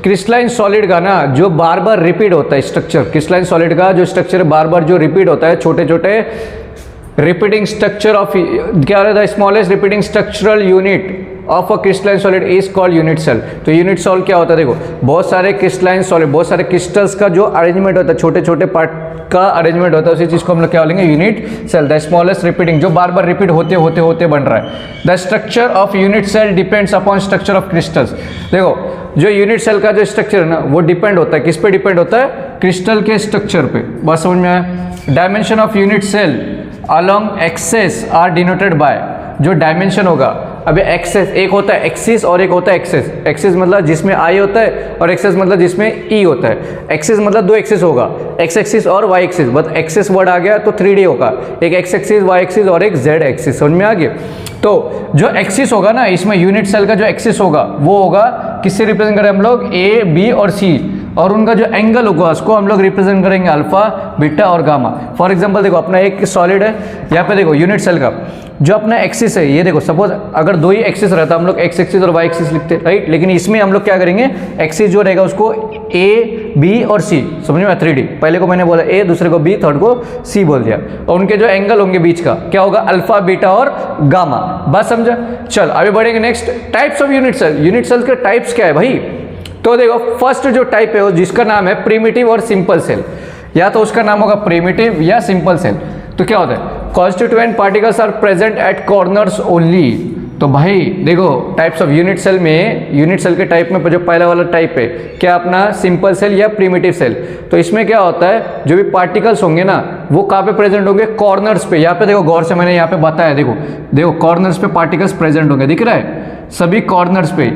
Speaker 1: क्रिस्टलाइन सॉलिड का ना जो बार बार रिपीट होता है स्ट्रक्चर, क्रिस्टलाइन सॉलिड का जो स्ट्रक्चर बार बार जो रिपीट होता है, छोटे छोटे रिपीटिंग स्ट्रक्चर ऑफ, क्या हो रहा है, the smallest repeating structural unit of a crystalline solid is called unit cell. तो यूनिट सेल क्या होता है, देखो बहुत सारे क्रिस्टलाइन सॉलिड, बहुत सारे क्रिस्टल्स का जो अरेंजमेंट होता है, छोटे छोटे पार्ट का अरेंजमेंट होता है, उसी चीज को हम लोग क्या बोलेंगे, unit cell. The smallest repeating, जो बार बार रिपीट होते होते होते बन रहा है। The structure of unit cell depends upon structure of crystals. देखो जो यूनिट सेल का जो स्ट्रक्चर है ना, वो डिपेंड होता है, किस पे डिपेंड होता है, क्रिस्टल के स्ट्रक्चर पे। बात समझ में आया। Dimension of unit cell along axes are denoted by, जो डायमेंशन होगा, अभी एक्सेस एक होता है एक्सिस और एक होता है एक्सेस। एक्सिस मतलब जिसमें आई होता है, और एक्सेस मतलब जिसमें ई होता है। एक्सिस मतलब 2 एक्सिस होगा, एक्स एक्सिस और वाई एक्सिस। बस एक्सेस वर्ड आ गया तो 3D होगा, एक एक्स एक्सिस, वाई एक्सिस और एक जेड एक्सिस। समझ में आ गया। तो जो एक्सिस होगा ना, इसमें यूनिट सेल का जो एक्सिस होगा वो होगा, किससे रिप्रेजेंट करें हम लोग, ए, बी और सी, और उनका जो एंगल होगा उसको हम लोग रिप्रेजेंट करेंगे अल्फा, बीटा और गामा। फॉर एग्जांपल देखो अपना एक सॉलिड है, यहाँ पे देखो यूनिट सेल का जो अपना एक्सिस है, ये देखो सपोज अगर 2 ही एक्सिस रहता हम लोग एक्स एक्सिस और वाई एक्सिस लिखते, राइट। लेकिन इसमें हम लोग क्या करेंगे, एक्सिस जो रहेगा उसको ए, बी और सी, समझ में, 3D। पहले को मैंने बोला ए, दूसरे को बी, थर्ड को सी बोल दिया, और उनके जो एंगल होंगे बीच का क्या होगा, अल्फा, बीटा और गामा। बात समझा। चल आगे बढ़ेंगे next, types of unit cell. Unit cell के टाइप्स क्या है भाई, तो देखो फर्स्ट जो टाइप है वो जिसका नाम है प्रिमिटिव और सिंपल सेल, या तो उसका नाम होगा प्रिमिटिव या सिंपल सेल। तो क्या होता है, constituent particles are present at corners only. तो भाई देखो टाइप्स ऑफ यूनिट सेल में, यूनिट सेल के टाइप में जो पहला वाला टाइप है क्या अपना, सिंपल सेल या प्रिमिटिव सेल। तो इसमें क्या होता है, जो भी पार्टिकल्स होंगे ना वो कहाँ पे प्रेजेंट होंगे, कॉर्नर्स पे। यहाँ पे देखो गौर से मैंने यहाँ पे बताया, देखो कॉर्नर्स पे पार्टिकल्स प्रेजेंट होंगे, दिख रहा है, सभी कॉर्नर्स पे,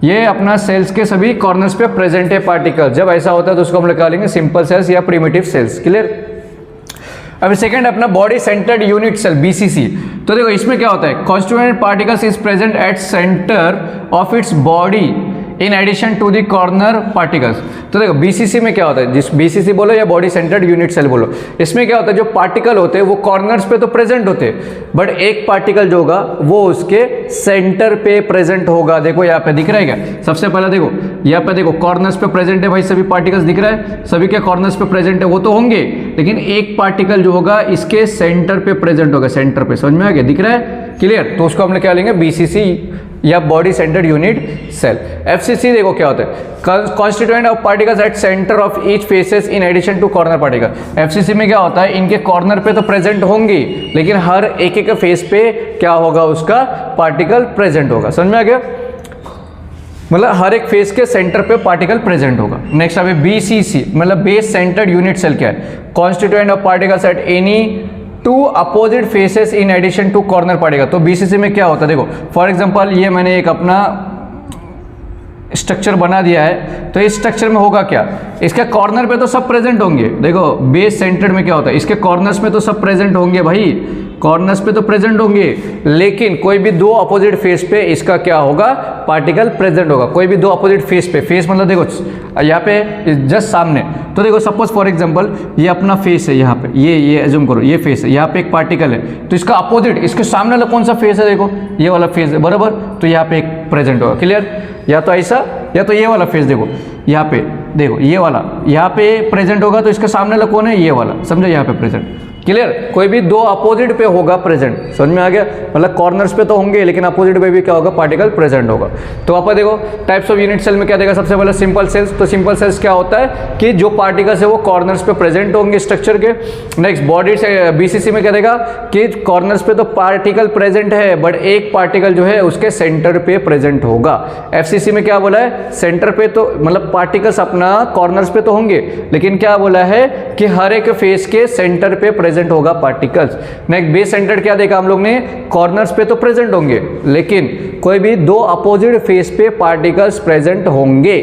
Speaker 1: ये अपना सेल्स के सभी कॉर्नर्स पे प्रेजेंट है पार्टिकल। जब ऐसा होता है तो उसको हम लोग क्या लेंगे, सिंपल सेल्स या प्रिमिटिव सेल्स। क्लियर। अभी सेकंड अपना body centred unit cell, BCC। तो देखो इसमें क्या होता है, constituent particles is present at centre of its body in addition to the corner particles. तो देखो बीसीसी में क्या होता है, जिस बीसीसी बोलो या बॉडी सेंटर्ड यूनिट सेल बोलो, इसमें क्या होता है जो पार्टिकल होते हैं वो कॉर्नर्स पे तो प्रेजेंट होते हैं, बट एक पार्टिकल जो होगा वो उसके सेंटर पे प्रेजेंट होगा। देखो यहाँ पे दिख रहा है क्या, सबसे पहले देखो यहाँ पे देखो कॉर्नर्स पे प्रेजेंट है भाई, सभी पार्टिकल्स दिख रहा है, सभी के कॉर्नर्स पे प्रेजेंट है वो तो होंगे, लेकिन एक पार्टिकल जो होगा इसके सेंटर पे प्रेजेंट होगा, सेंटर पे, समझ में आ गया, दिख रहा है क्लियर। तो उसको हम क्या लेंगे बीसीसी या body centred unit cell. FCC देखो क्या होता है, constituent of particles at centre of each faces in addition to corner particle. FCC में क्या होता है, इनके कॉर्नर पे तो प्रेजेंट होंगे लेकिन हर एक एक फेस पे क्या होगा उसका पार्टिकल प्रेजेंट होगा, समझ में आ गया, मतलब हर एक फेस के सेंटर पे पार्टिकल प्रेजेंट होगा। नेक्स्ट अभी बीसीसी मतलब बेस सेंटर्ड यूनिट सेल क्या है, constituent of particles at any two opposite faces in addition to corner particle. तो बीसीसी में क्या होता है, देखो फॉर एग्जांपल ये मैंने एक अपना स्ट्रक्चर बना दिया है, तो इस स्ट्रक्चर में होगा क्या, इसके कॉर्नर पे तो सब प्रेजेंट होंगे। देखो बेस सेंटर्ड में क्या होता है, इसके कॉर्नर्स में तो सब प्रेजेंट होंगे भाई, कॉर्नर्स पे तो प्रेजेंट होंगे, लेकिन कोई भी दो अपोजिट फेस पे इसका क्या होगा पार्टिकल प्रेजेंट होगा, कोई भी दो अपोजिट फेस पे, फेस मतलब देखो यहाँ पे जस्ट सामने, तो देखो सपोज फॉर एग्जांपल ये अपना फेस है, यहाँ पे ये एज्यूम करो ये फेस है, यहाँ पे एक पार्टिकल है, तो इसका अपोजिट इसके सामने वाला कौन सा फेस है, देखो ये वाला फेस है बराबर, तो यहाँ पे एक प्रेजेंट होगा, क्लियर, या तो ऐसा या तो ये वाला फेस, देखो यहाँ पे देखो ये वाला यहाँ पे प्रेजेंट होगा, तो इसके सामने वाला कौन है, ये वाला, समझो यहाँ पे प्रेजेंट, क्लियर, कोई भी दो अपोजिट पे होगा प्रेजेंट, समझ में आ गया, मतलब कॉर्नर्स पे तो होंगे लेकिन अपोजिट पे भी क्या होगा पार्टिकल प्रेजेंट होगा। तो आप देखो टाइप्स ऑफ यूनिट सेल में क्या देगा, सबसे पहले सिंपल सेल्स। तो सिंपल सेल्स क्या होता है कि जो पार्टिकल्स है वो कॉर्नर्स पे प्रेजेंट होंगे स्ट्रक्चर के। नेक्स्ट बॉडी से बीसीसी में क्या देगा कि कॉर्नर्स पे तो पार्टिकल प्रेजेंट है बट एक पार्टिकल जो है उसके सेंटर पे प्रेजेंट होगा। एफसीसी में क्या बोला है, सेंटर पे तो मतलब पार्टिकल्स अपना कॉर्नर्स पे तो होंगे लेकिन क्या बोला है कि हर एक फेस के सेंटर पे प्रेजेंट होगा पार्टिकल्स। नेक्स्ट बेस सेंटर्ड क्या देखा हम लोग ने, कॉर्नर्स पे तो प्रेजेंट होंगे लेकिन कोई भी दो अपोजिट फेस पे पार्टिकल्स प्रेजेंट होंगे।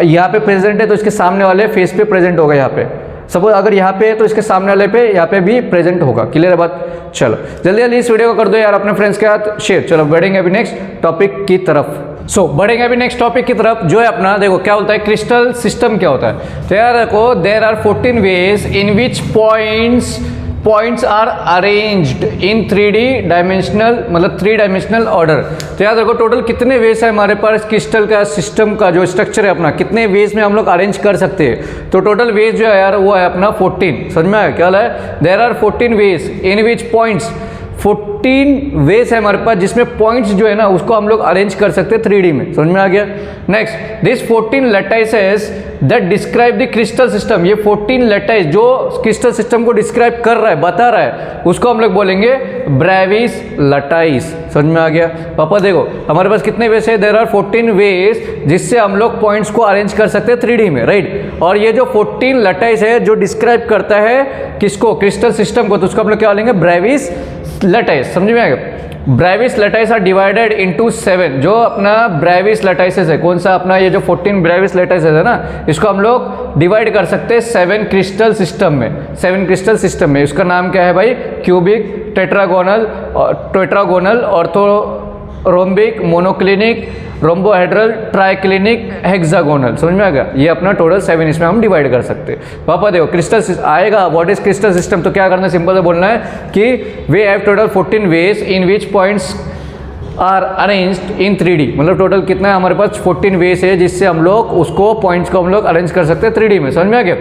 Speaker 1: यहाँ पे प्रेजेंट है तो इसके सामने वाले फेस पे प्रेजेंट होगा, यहाँ पे सपोज अगर यहाँ पे है तो इसके सामने वाले पे यहाँ पे भी प्रेजेंट होगा, क्लियर है बात। चलो जल्दी जल्दी इस वीडियो को कर दो यार अपने फ्रेंड्स के साथ शेयर। चलो बढ़ेंगे अभी नेक्स्ट टॉपिक की तरफ। बढ़ेंगे अभी नेक्स्ट टॉपिक की तरफ जो है अपना, देखो क्या होता है क्रिस्टल सिस्टम क्या होता है। तो यार देखो there are 14 ways in which points are arranged in 3D dimensional मतलब 3 डायमेंशनल ऑर्डर। तो यार देखो टोटल कितने वेज है हमारे पास क्रिस्टल का सिस्टम का जो स्ट्रक्चर है अपना, कितने वेज में हम लोग अरेंज कर सकते हैं। तो टोटल वेज जो है यार वो है अपना 14, समझ में आया क्या है, there are 14 ways in which points, 14 ways है हमारे पास जिसमें पॉइंट्स जो है ना उसको हम लोग अरेंज कर सकते हैं 3D में, समझ में आ गया। Next this 14 lattices that describe the crystal system, ये 14 लैटाइस जो क्रिस्टल सिस्टम को डिस्क्राइब कर रहा है बता रहा है उसको हम लोग बोलेंगे ब्रेविस लैटाइस, समझ में आ गया। पापा देखो हमारे पास कितने वेज है, देयर आर 14 वेज जिससे हम लोग पॉइंट्स को अरेंज कर सकते हैं 3D में, राइट। और ये जो 14 लैटाइस है जो डिस्क्राइब करता है किसको, क्रिस्टल सिस्टम को, तो उसको हम लोग क्या बोलेंगे ब्रेविस लैटाइस, समझ में आएगा। ब्रेविस लैटाइस आर डिवाइडेड इनटू 7, जो अपना ब्रेविस लैटाइसेस है, कौन सा अपना ये जो 14 ब्रेविस लैटाइसेस है ना इसको हम लोग डिवाइड कर सकते हैं 7 क्रिस्टल सिस्टम में। 7 क्रिस्टल सिस्टम में उसका नाम क्या है भाई, cubic, tetragonal, orthorhombic, monoclinic, rhombohedral, triclinic, hexagonal, समझ में आ गया। ये अपना टोटल 7 इसमें हम डिवाइड कर सकते हैं। पापा देखो क्रिस्टल आएगा, व्हाट इज क्रिस्टल सिस्टम, तो क्या करना है, सिंपल से बोलना है कि we have total 14 ways in which points are arranged in 3D, मतलब टोटल कितना है हमारे पास 14 वेज है जिससे हम लोग उसको पॉइंट्स को हम लोग अरेंज कर सकते हैं 3D में, समझ में आ गया।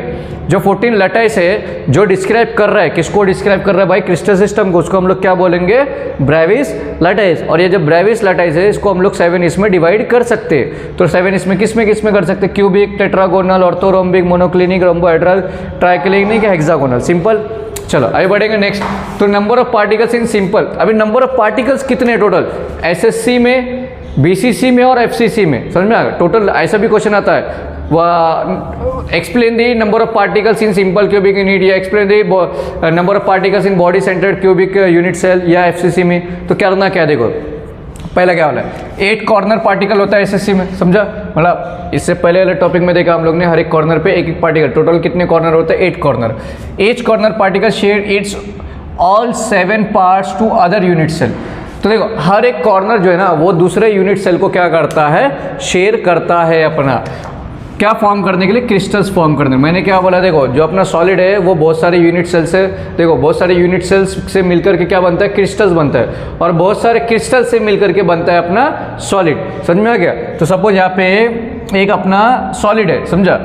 Speaker 1: जो 14 लैटाइस है जो डिस्क्राइब कर रहा है, किसको डिस्क्राइब कर रहा है भाई, क्रिस्टल सिस्टम को, उसको हम लोग क्या बोलेंगे ब्रेविस लैटाइस। और ये जो ब्रेविस लैटाइस है इसको हम लोग 7 इसमें डिवाइड कर सकते हैं। तो 7 इसमें किस में कर सकते हैं, cubic, tetragonal, orthorhombic, monoclinic, rhombohedral, triclinic, hexagonal, simple. चलो आगे बढ़ेंगे नेक्स्ट। तो number of particles in simple, अभी नंबर ऑफ पार्टिकल्स कितने टोटल, एसएससी में, बीसीसी में और एफसीसी में, समझ में आ गया। टोटल ऐसा भी क्वेश्चन आता है, explain the number of particles in simple cubic unit या explain the number of particles in body centred cubic unit cell या एफसीसी में। तो क्या करना, क्या देखो पहला क्या वाला है, 8 कॉर्नर पार्टिकल होता है एसएससी में, समझा, मतलब इससे पहले वाले टॉपिक में देखा हम लोग ने हर एक कॉर्नर पे एक पार्टिकल, टोटल कितने कॉर्नर होते हैं 8 corner. Each corner particle share its all 7 parts to other unit cell. तो देखो हर एक कॉर्नर जो है ना वो दूसरे यूनिट सेल को क्या करता है, शेयर करता है अपना, क्या फॉर्म करने के लिए, क्रिस्टल्स फॉर्म करने। मैंने क्या बोला, देखो जो अपना सॉलिड है वो बहुत सारे यूनिट सेल से, देखो बहुत सारे यूनिट सेल्स से मिलकर के क्या बनता है, क्रिस्टल्स बनता है, और बहुत सारे क्रिस्टल से मिलकर के बनता है अपना सॉलिड। समझ में आ गया। तो सपोज यहाँ पे एक अपना सॉलिड है, समझा,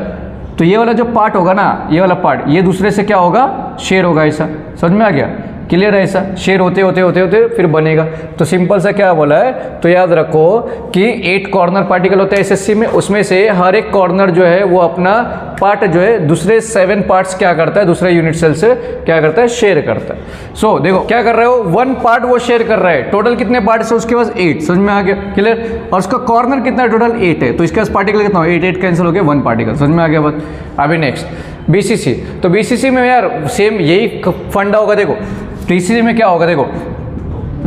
Speaker 1: तो ये वाला जो पार्ट होगा ना, ये वाला पार्ट ये दूसरे से क्या होगा, शेयर होगा, ऐसा। समझ में आ गया, क्लियर है। ऐसा शेयर होते होते होते होते फिर बनेगा। तो सिंपल सा क्या बोला है, तो याद रखो कि 8 कॉर्नर पार्टिकल होता है एसएससी में, उसमें से हर एक कॉर्नर जो है वो अपना पार्ट जो है दूसरे 7 पार्ट्स क्या करता है, दूसरे यूनिट सेल से क्या करता है, शेयर करता है। सो देखो क्या कर रहे हो, 1 पार्ट वो शेयर कर रहा है, टोटल कितने पार्ट्स है उसके पास 8। समझ में आ गया, क्लियर। और उसका कॉर्नर कितना है, टोटल 8 है, तो इसके पास पार्टिकल कितना हो, 8 कैंसिल हो गया, 1 पार्टिकल। समझ में आ गया बात। अभी नेक्स्ट बीसीसी। तो बीसीसी में यार सेम यही फंडा होगा। देखो बीसीसी में क्या होगा, देखो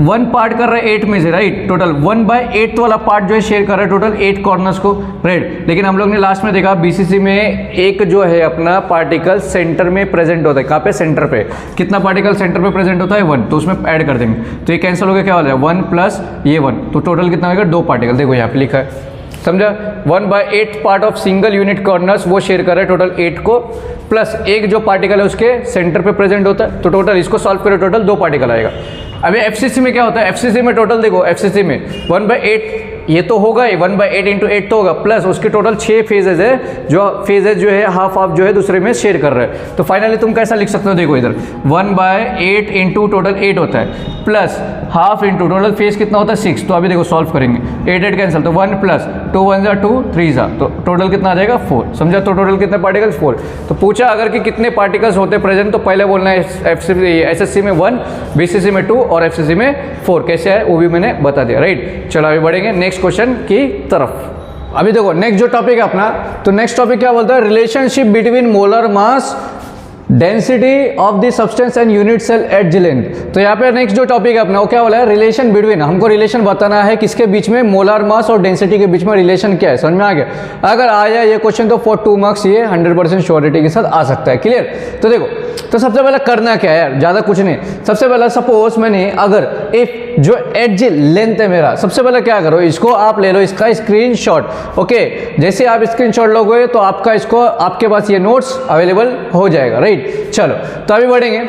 Speaker 1: 1 पार्ट कर रहा है 8 में से, राइट, टोटल 1/8 वाला पार्ट जो है शेयर कर रहा है टोटल 8 कॉर्नर्स को, राइट। लेकिन हम लोग ने लास्ट में देखा बीसीसी में एक जो है अपना पार्टिकल सेंटर में प्रेजेंट होता है। कहाँ पे, सेंटर पे। कितना पार्टिकल सेंटर पे प्रेजेंट होता है, 1, तो उसमें ऐड कर देंगे, तो ये कैंसिल हो गया, क्या हो जाएगा 1 प्लस ये 1, तो टोटल कितना होगा, 2 पार्टिकल। देखो यहाँ पे लिखा है, समझा, 1/8 part of single unit corners वो शेयर कर रहा है टोटल 8 को, प्लस एक जो पार्टिकल है उसके सेंटर पे प्रेजेंट होता है, तो टोटल इसको सॉल्व करो, टोटल 2 पार्टिकल आएगा। अभी एफसीसी में क्या होता है, एफसीसी में टोटल देखो, एफसीसी में 1/8 ये तो होगा ही, 1/8 इंटू 8 तो होगा, प्लस उसके टोटल 6 फेजेज है, जो फेजेज जो है हाफ हाफ जो है दूसरे में शेयर कर रहे हैं। तो फाइनली तुम कैसा लिख सकते हो, देखो इधर 1/8 इंटू टोटल 8 होता है, plus half into total phase कितना होता है 6। तो अभी देखो सॉल्व करेंगे, 8 कैंसिल, तो 1 प्लस 2 1 जा 2 3 जा, तो टोटल कितना आ जाएगा 4। समझा, तो टोटल कितने पार्टिकल्स 4। तो पूछा अगर कि कितने पार्टिकल्स होते प्रेजेंट, तो पहले बोलना है एसएससी में 1, बीसीसी में 2 और एफसीसी में 4। कैसे है वो भी मैंने बता दिया, राइट। चलो अभी बढ़ेंगे नेक्स्ट क्वेश्चन की तरफ। अभी देखो नेक्स्ट जो टॉपिक है अपना, तो नेक्स्ट टॉपिक क्या बोलता है, relationship between molar mass, density of the substance and unit cell at the length. तो यहाँ पे नेक्स्ट जो टॉपिक है अपना वो क्या बोला है, रिलेशन बिटवीन। हमको रिलेशन बताना है किसके बीच में, मोलर मास और डेंसिटी के बीच में रिलेशन क्या है। समझ में आ गया। अगर आ जाए ये क्वेश्चन तो फॉर 2 मार्क्स ये 100% श्योरिटी के साथ आ सकता है, क्लियर। तो देखो, तो सबसे पहले करना क्या है यार, ज़्यादा कुछ नहीं। सबसे पहले सपोज मैंने अगर इफ जो एज लेंथ है मेरा, सबसे पहले क्या करो, इसको आप ले लो, इसका स्क्रीनशॉट। ओके, जैसे आप स्क्रीनशॉट लोगे तो आपका इसको आपके पास ये नोट्स अवेलेबल हो जाएगा, राइट। चलो तो अभी बढ़ेंगे।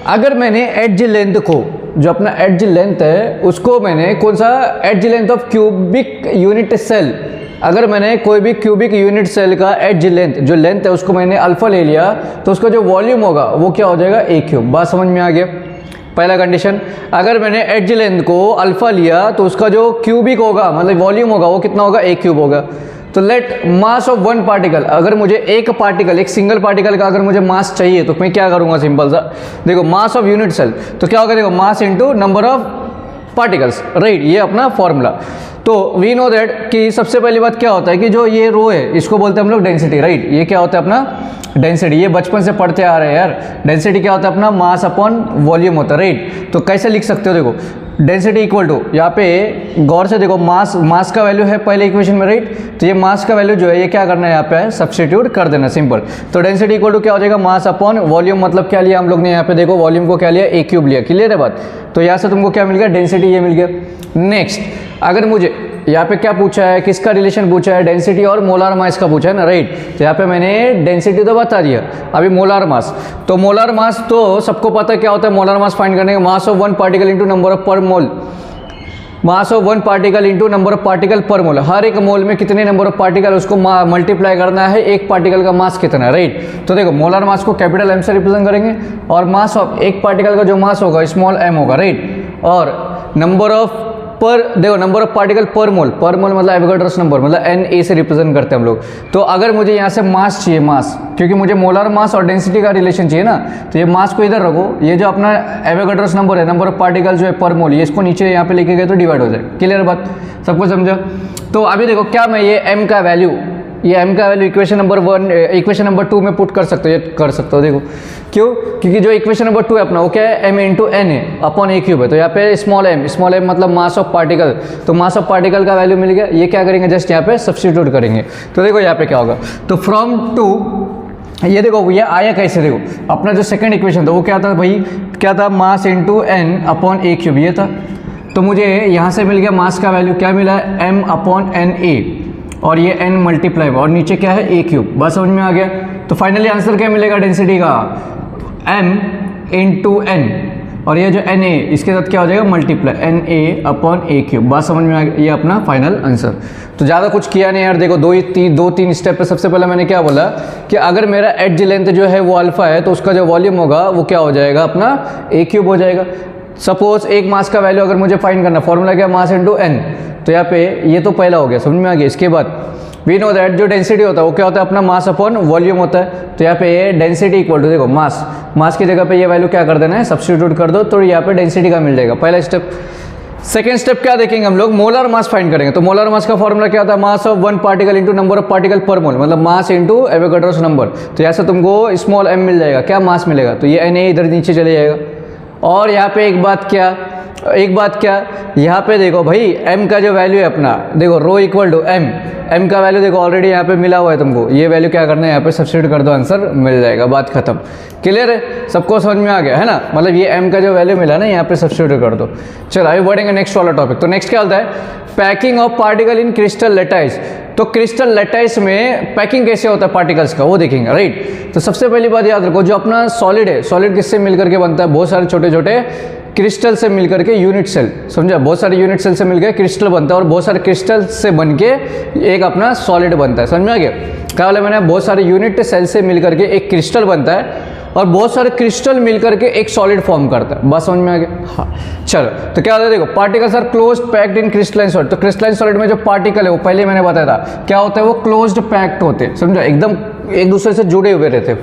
Speaker 1: अगर मैंने एज लेंथ को, जो अपना एज लेंथ है उसको मैंने कौन सा, edge length of cubic unit cell, अगर मैंने कोई भी क्यूबिक यूनिट सेल का एज लेंथ, जो लेंथ है उसको मैंने अल्फा ले लिया, तो उसका जो वॉल्यूम होगा वो क्या हो जाएगा, ए क्यूब। बात समझ में आ गया। पहला कंडीशन, अगर मैंने एज लेंथ को अल्फा लिया तो उसका जो क्यूबिक होगा मतलब वॉल्यूम होगा वो कितना होगा, ए क्यूब होगा। तो लेट मास ऑफ 1 पार्टिकल, अगर मुझे एक पार्टिकल, एक सिंगल पार्टिकल का अगर मुझे मास चाहिए तो मैं क्या करूंगा, सिंपल सा देखो, मास ऑफ यूनिट सेल, तो क्या होगा, देखो mass into number of particles, right, ये अपना फॉर्मूला। तो वी नो दैट कि सबसे पहली बात क्या होता है कि जो ये रो है इसको बोलते हैं हम लोग डेंसिटी, राइट। ये क्या होता है अपना डेंसिटी, ये बचपन से पढ़ते आ रहे हैं यार। डेंसिटी क्या होता है अपना, मास अपॉन वॉल्यूम होता है, राइट। तो कैसे लिख सकते हो, देखो डेंसिटी इक्वल टू, यहाँ पे गौर से देखो, मास का वैल्यू है पहले इक्वेशन में, राइट। तो ये मास का वैल्यू जो है ये क्या करना है, यहाँ पे सब्स्टिट्यूट कर देना, सिंपल। तो डेंसिटी इक्वल टू क्या हो जाएगा, मास अपॉन वॉल्यूम, मतलब क्या लिया हम लोग ने यहाँ पे, देखो वॉल्यूम को क्या लिया, ए क्यूब लिया, क्लियर है बात। तो यहाँ से तुमको क्या मिल गया, डेंसिटी ये मिल गया। नेक्स्ट, अगर मुझे यहाँ पे क्या पूछा है, किसका रिलेशन पूछा है, डेंसिटी और मोलार मास का पूछा है ना, राइट। तो यहाँ पे मैंने डेंसिटी तो बता दिया, अभी मोलार मास। तो मोलार मास तो सबको पता है क्या होता है, मोलार मास फाइंड करने का, mass of 1 particle into number of per mole, mass of 1 particle into number of particle per mole. हर एक मोल में कितने नंबर ऑफ पार्टिकल, उसको मल्टीप्लाई करना है, एक पार्टिकल का मास कितना है, राइट। तो देखो मोलार मास को कैपिटल एम से रिप्रेजेंट करेंगे, और मास ऑफ एक पार्टिकल का जो मास होगा स्मॉल एम होगा, राइट। और नंबर ऑफ पर, देखो नंबर ऑफ पार्टिकल पर मोल मतलब एवोगाड्रोस नंबर, मतलब एन ए से रिप्रेजेंट करते हैं हम लोग। तो अगर मुझे यहाँ से मास चाहिए, मास, क्योंकि मुझे मोलर मास और डेंसिटी का रिलेशन चाहिए ना, तो ये मास को इधर रखो, ये जो अपना एवोगाड्रोस नंबर है, नंबर ऑफ पार्टिकल जो है पर मोल, ये इसको नीचे यहाँ पे लेके गए तो डिवाइड हो जाए, क्लियर बात, सबको समझा। तो अभी देखो क्या मैं ये एम का वैल्यू, ये m का वैल्यू इक्वेशन नंबर 2 में पुट कर सकते हो, ये कर सकते हो। देखो क्यों, क्योंकि जो इक्वेशन नंबर 2 है अपना वो क्या है, m इंटू एन है अपॉन ए क्यूब है। तो यहाँ पे स्मॉल m मतलब मास ऑफ पार्टिकल, तो मास ऑफ पार्टिकल का वैल्यू मिल गया। ये क्या करेंगे, जस्ट यहाँ पे सब्स्टिट्यूट करेंगे। तो देखो यहाँ पे क्या होगा, तो फ्रॉम टू, ये देखो ये आया कैसे, देखो अपना जो सेकंड इक्वेशन था वो क्या था भाई, क्या था, मास इंटू एन अपॉन ए क्यूब, ये था। तो मुझे यहाँ से मिल गया मास का वैल्यू क्या मिला है m/na और ये n मल्टीप्लाई और नीचे क्या है a³। बस समझ में आ गया। तो फाइनली आंसर क्या मिलेगा डेंसिटी का m × n और ये जो na इसके साथ क्या हो जाएगा मल्टीप्लाई na/a³। बात समझ में आ गया, ये अपना फाइनल आंसर। तो ज़्यादा कुछ किया नहीं यार, देखो दो तीन स्टेप पे। सबसे पहले मैंने क्या बोला कि अगर मेरा एज लेंथ जो है वो अल्फा है तो उसका जो वॉल्यूम होगा वो क्या हो जाएगा अपना a³ हो जाएगा। सपोज एक मास का वैल्यू अगर मुझे फाइंड करना, फॉर्मूला क्या मास × n, तो यहाँ पे ये तो पहला हो गया, समझ में आ गया। इसके बाद वी नो दैट जो डेंसिटी होता है वो क्या होता है अपना मास अपॉन वॉल्यूम होता है। तो यहाँ पे ये डेंसिटी इक्वल टू, देखो मास की जगह पे ये वैल्यू क्या कर देना है सब्स्टिट्यूट कर दो, तो यहाँ पे डेंसिटी का मिल जाएगा पहला स्टेप। सेकेंड स्टेप क्या देखेंगे हम लोग, मोलर मास फाइंड करेंगे। तो मोलर मास का फॉर्मूला क्या होता है mass of one particle into number of particle per मोल, मतलब मास इंटू एवोगाड्रोस नंबर। तो यहाँ से तुमको स्मॉल m मिल जाएगा, क्या मास मिलेगा, तो ये na इधर नीचे चले जाएगा। और यहाँ पे एक बात क्या यहाँ पे देखो भाई m का जो वैल्यू है अपना, देखो रो इक्वल टू m का वैल्यू देखो ऑलरेडी यहाँ पे मिला हुआ है तुमको, ये वैल्यू क्या करना है यहाँ पे सब्स्टिट्यूट कर दो, आंसर मिल जाएगा, बात खत्म। क्लियर है, सबको समझ में आ गया है ना। मतलब ये m का जो वैल्यू मिला ना यहाँ पे सब्स्टिट्यूट कर दो। चलो अभी बढ़ेंगे नेक्स्ट वाला टॉपिक। तो नेक्स्ट क्या होता है packing of particle in crystal lattice. तो क्रिस्टल लैटाइस में पैकिंग कैसे होता है पार्टिकल्स का वो देखेंगे, राइट। तो सबसे पहली बात याद रखो, जो अपना सॉलिड है, सॉलिड किससे मिलकर के बनता है, बहुत सारे छोटे छोटे क्रिस्टल से मिलकर के यूनिट सेल, समझा, बहुत सारे यूनिट सेल से मिलकर क्रिस्टल बनता है और बहुत सारे क्रिस्टल से बन के एक अपना सॉलिड बनता है, समझ में आ गया। क्या बोला मैंने, बहुत सारे यूनिट सेल से मिलकर के एक क्रिस्टल बनता है और बहुत सारे क्रिस्टल मिलकर के एक सॉलिड फॉर्म करता है, बस समझ में आ गया। हाँ चलो, तो क्या होता है देखो particles are closed packed in crystalline solid. तो क्रिस्टलाइन सॉलिड में जो पार्टिकल है वो पहले मैंने बताया था क्या होता है, वो क्लोज्ड पैक्ड होते हैं, समझा, एकदम एक दूसरे से जुड़े हुए रहते।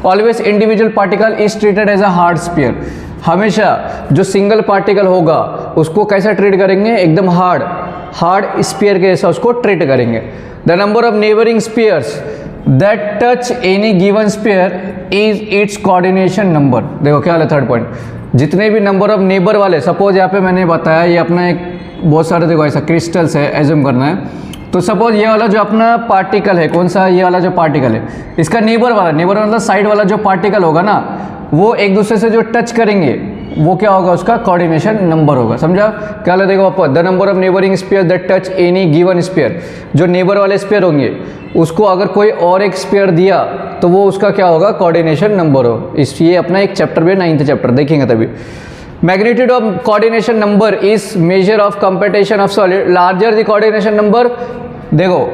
Speaker 1: Always individual particle is treated as a hard sphere. हमेशा जो सिंगल पार्टिकल होगा उसको कैसा ट्रीट करेंगे, एकदम हार्ड स्फीयर के जैसा उसको ट्रीट करेंगे। The number of neighbouring spheres that touch any given sphere is it's coordination number. देखो क्या है थर्ड पॉइंट, जितने भी नंबर ऑफ नेबर वाले, सपोज यहाँ पे मैंने बताया ये अपना एक बहुत सारे देखो ऐसा क्रिस्टल्स है, एज्यूम करना है। तो सपोज ये वाला जो अपना पार्टिकल है, कौन सा, ये वाला जो पार्टिकल है, इसका नेबर मतलब साइड वाला जो पार्टिकल होगा ना, वो एक दूसरे से जो टच करेंगे वो क्या होगा, उसका कोऑर्डिनेशन नंबर होगा, समझा। क्या है देखो आपको, the number of neighbouring sphere that touch any given sphere. जो नेबर वाले स्फीयर होंगे उसको अगर कोई और एक स्फीयर दिया तो वो उसका क्या होगा, कोऑर्डिनेशन नंबर हो। इसलिए अपना एक चैप्टर भी 9th चैप्टर देखेंगे तभी। Magnitude of coordination number is measure of competition of solid, larger the coordination number. देखो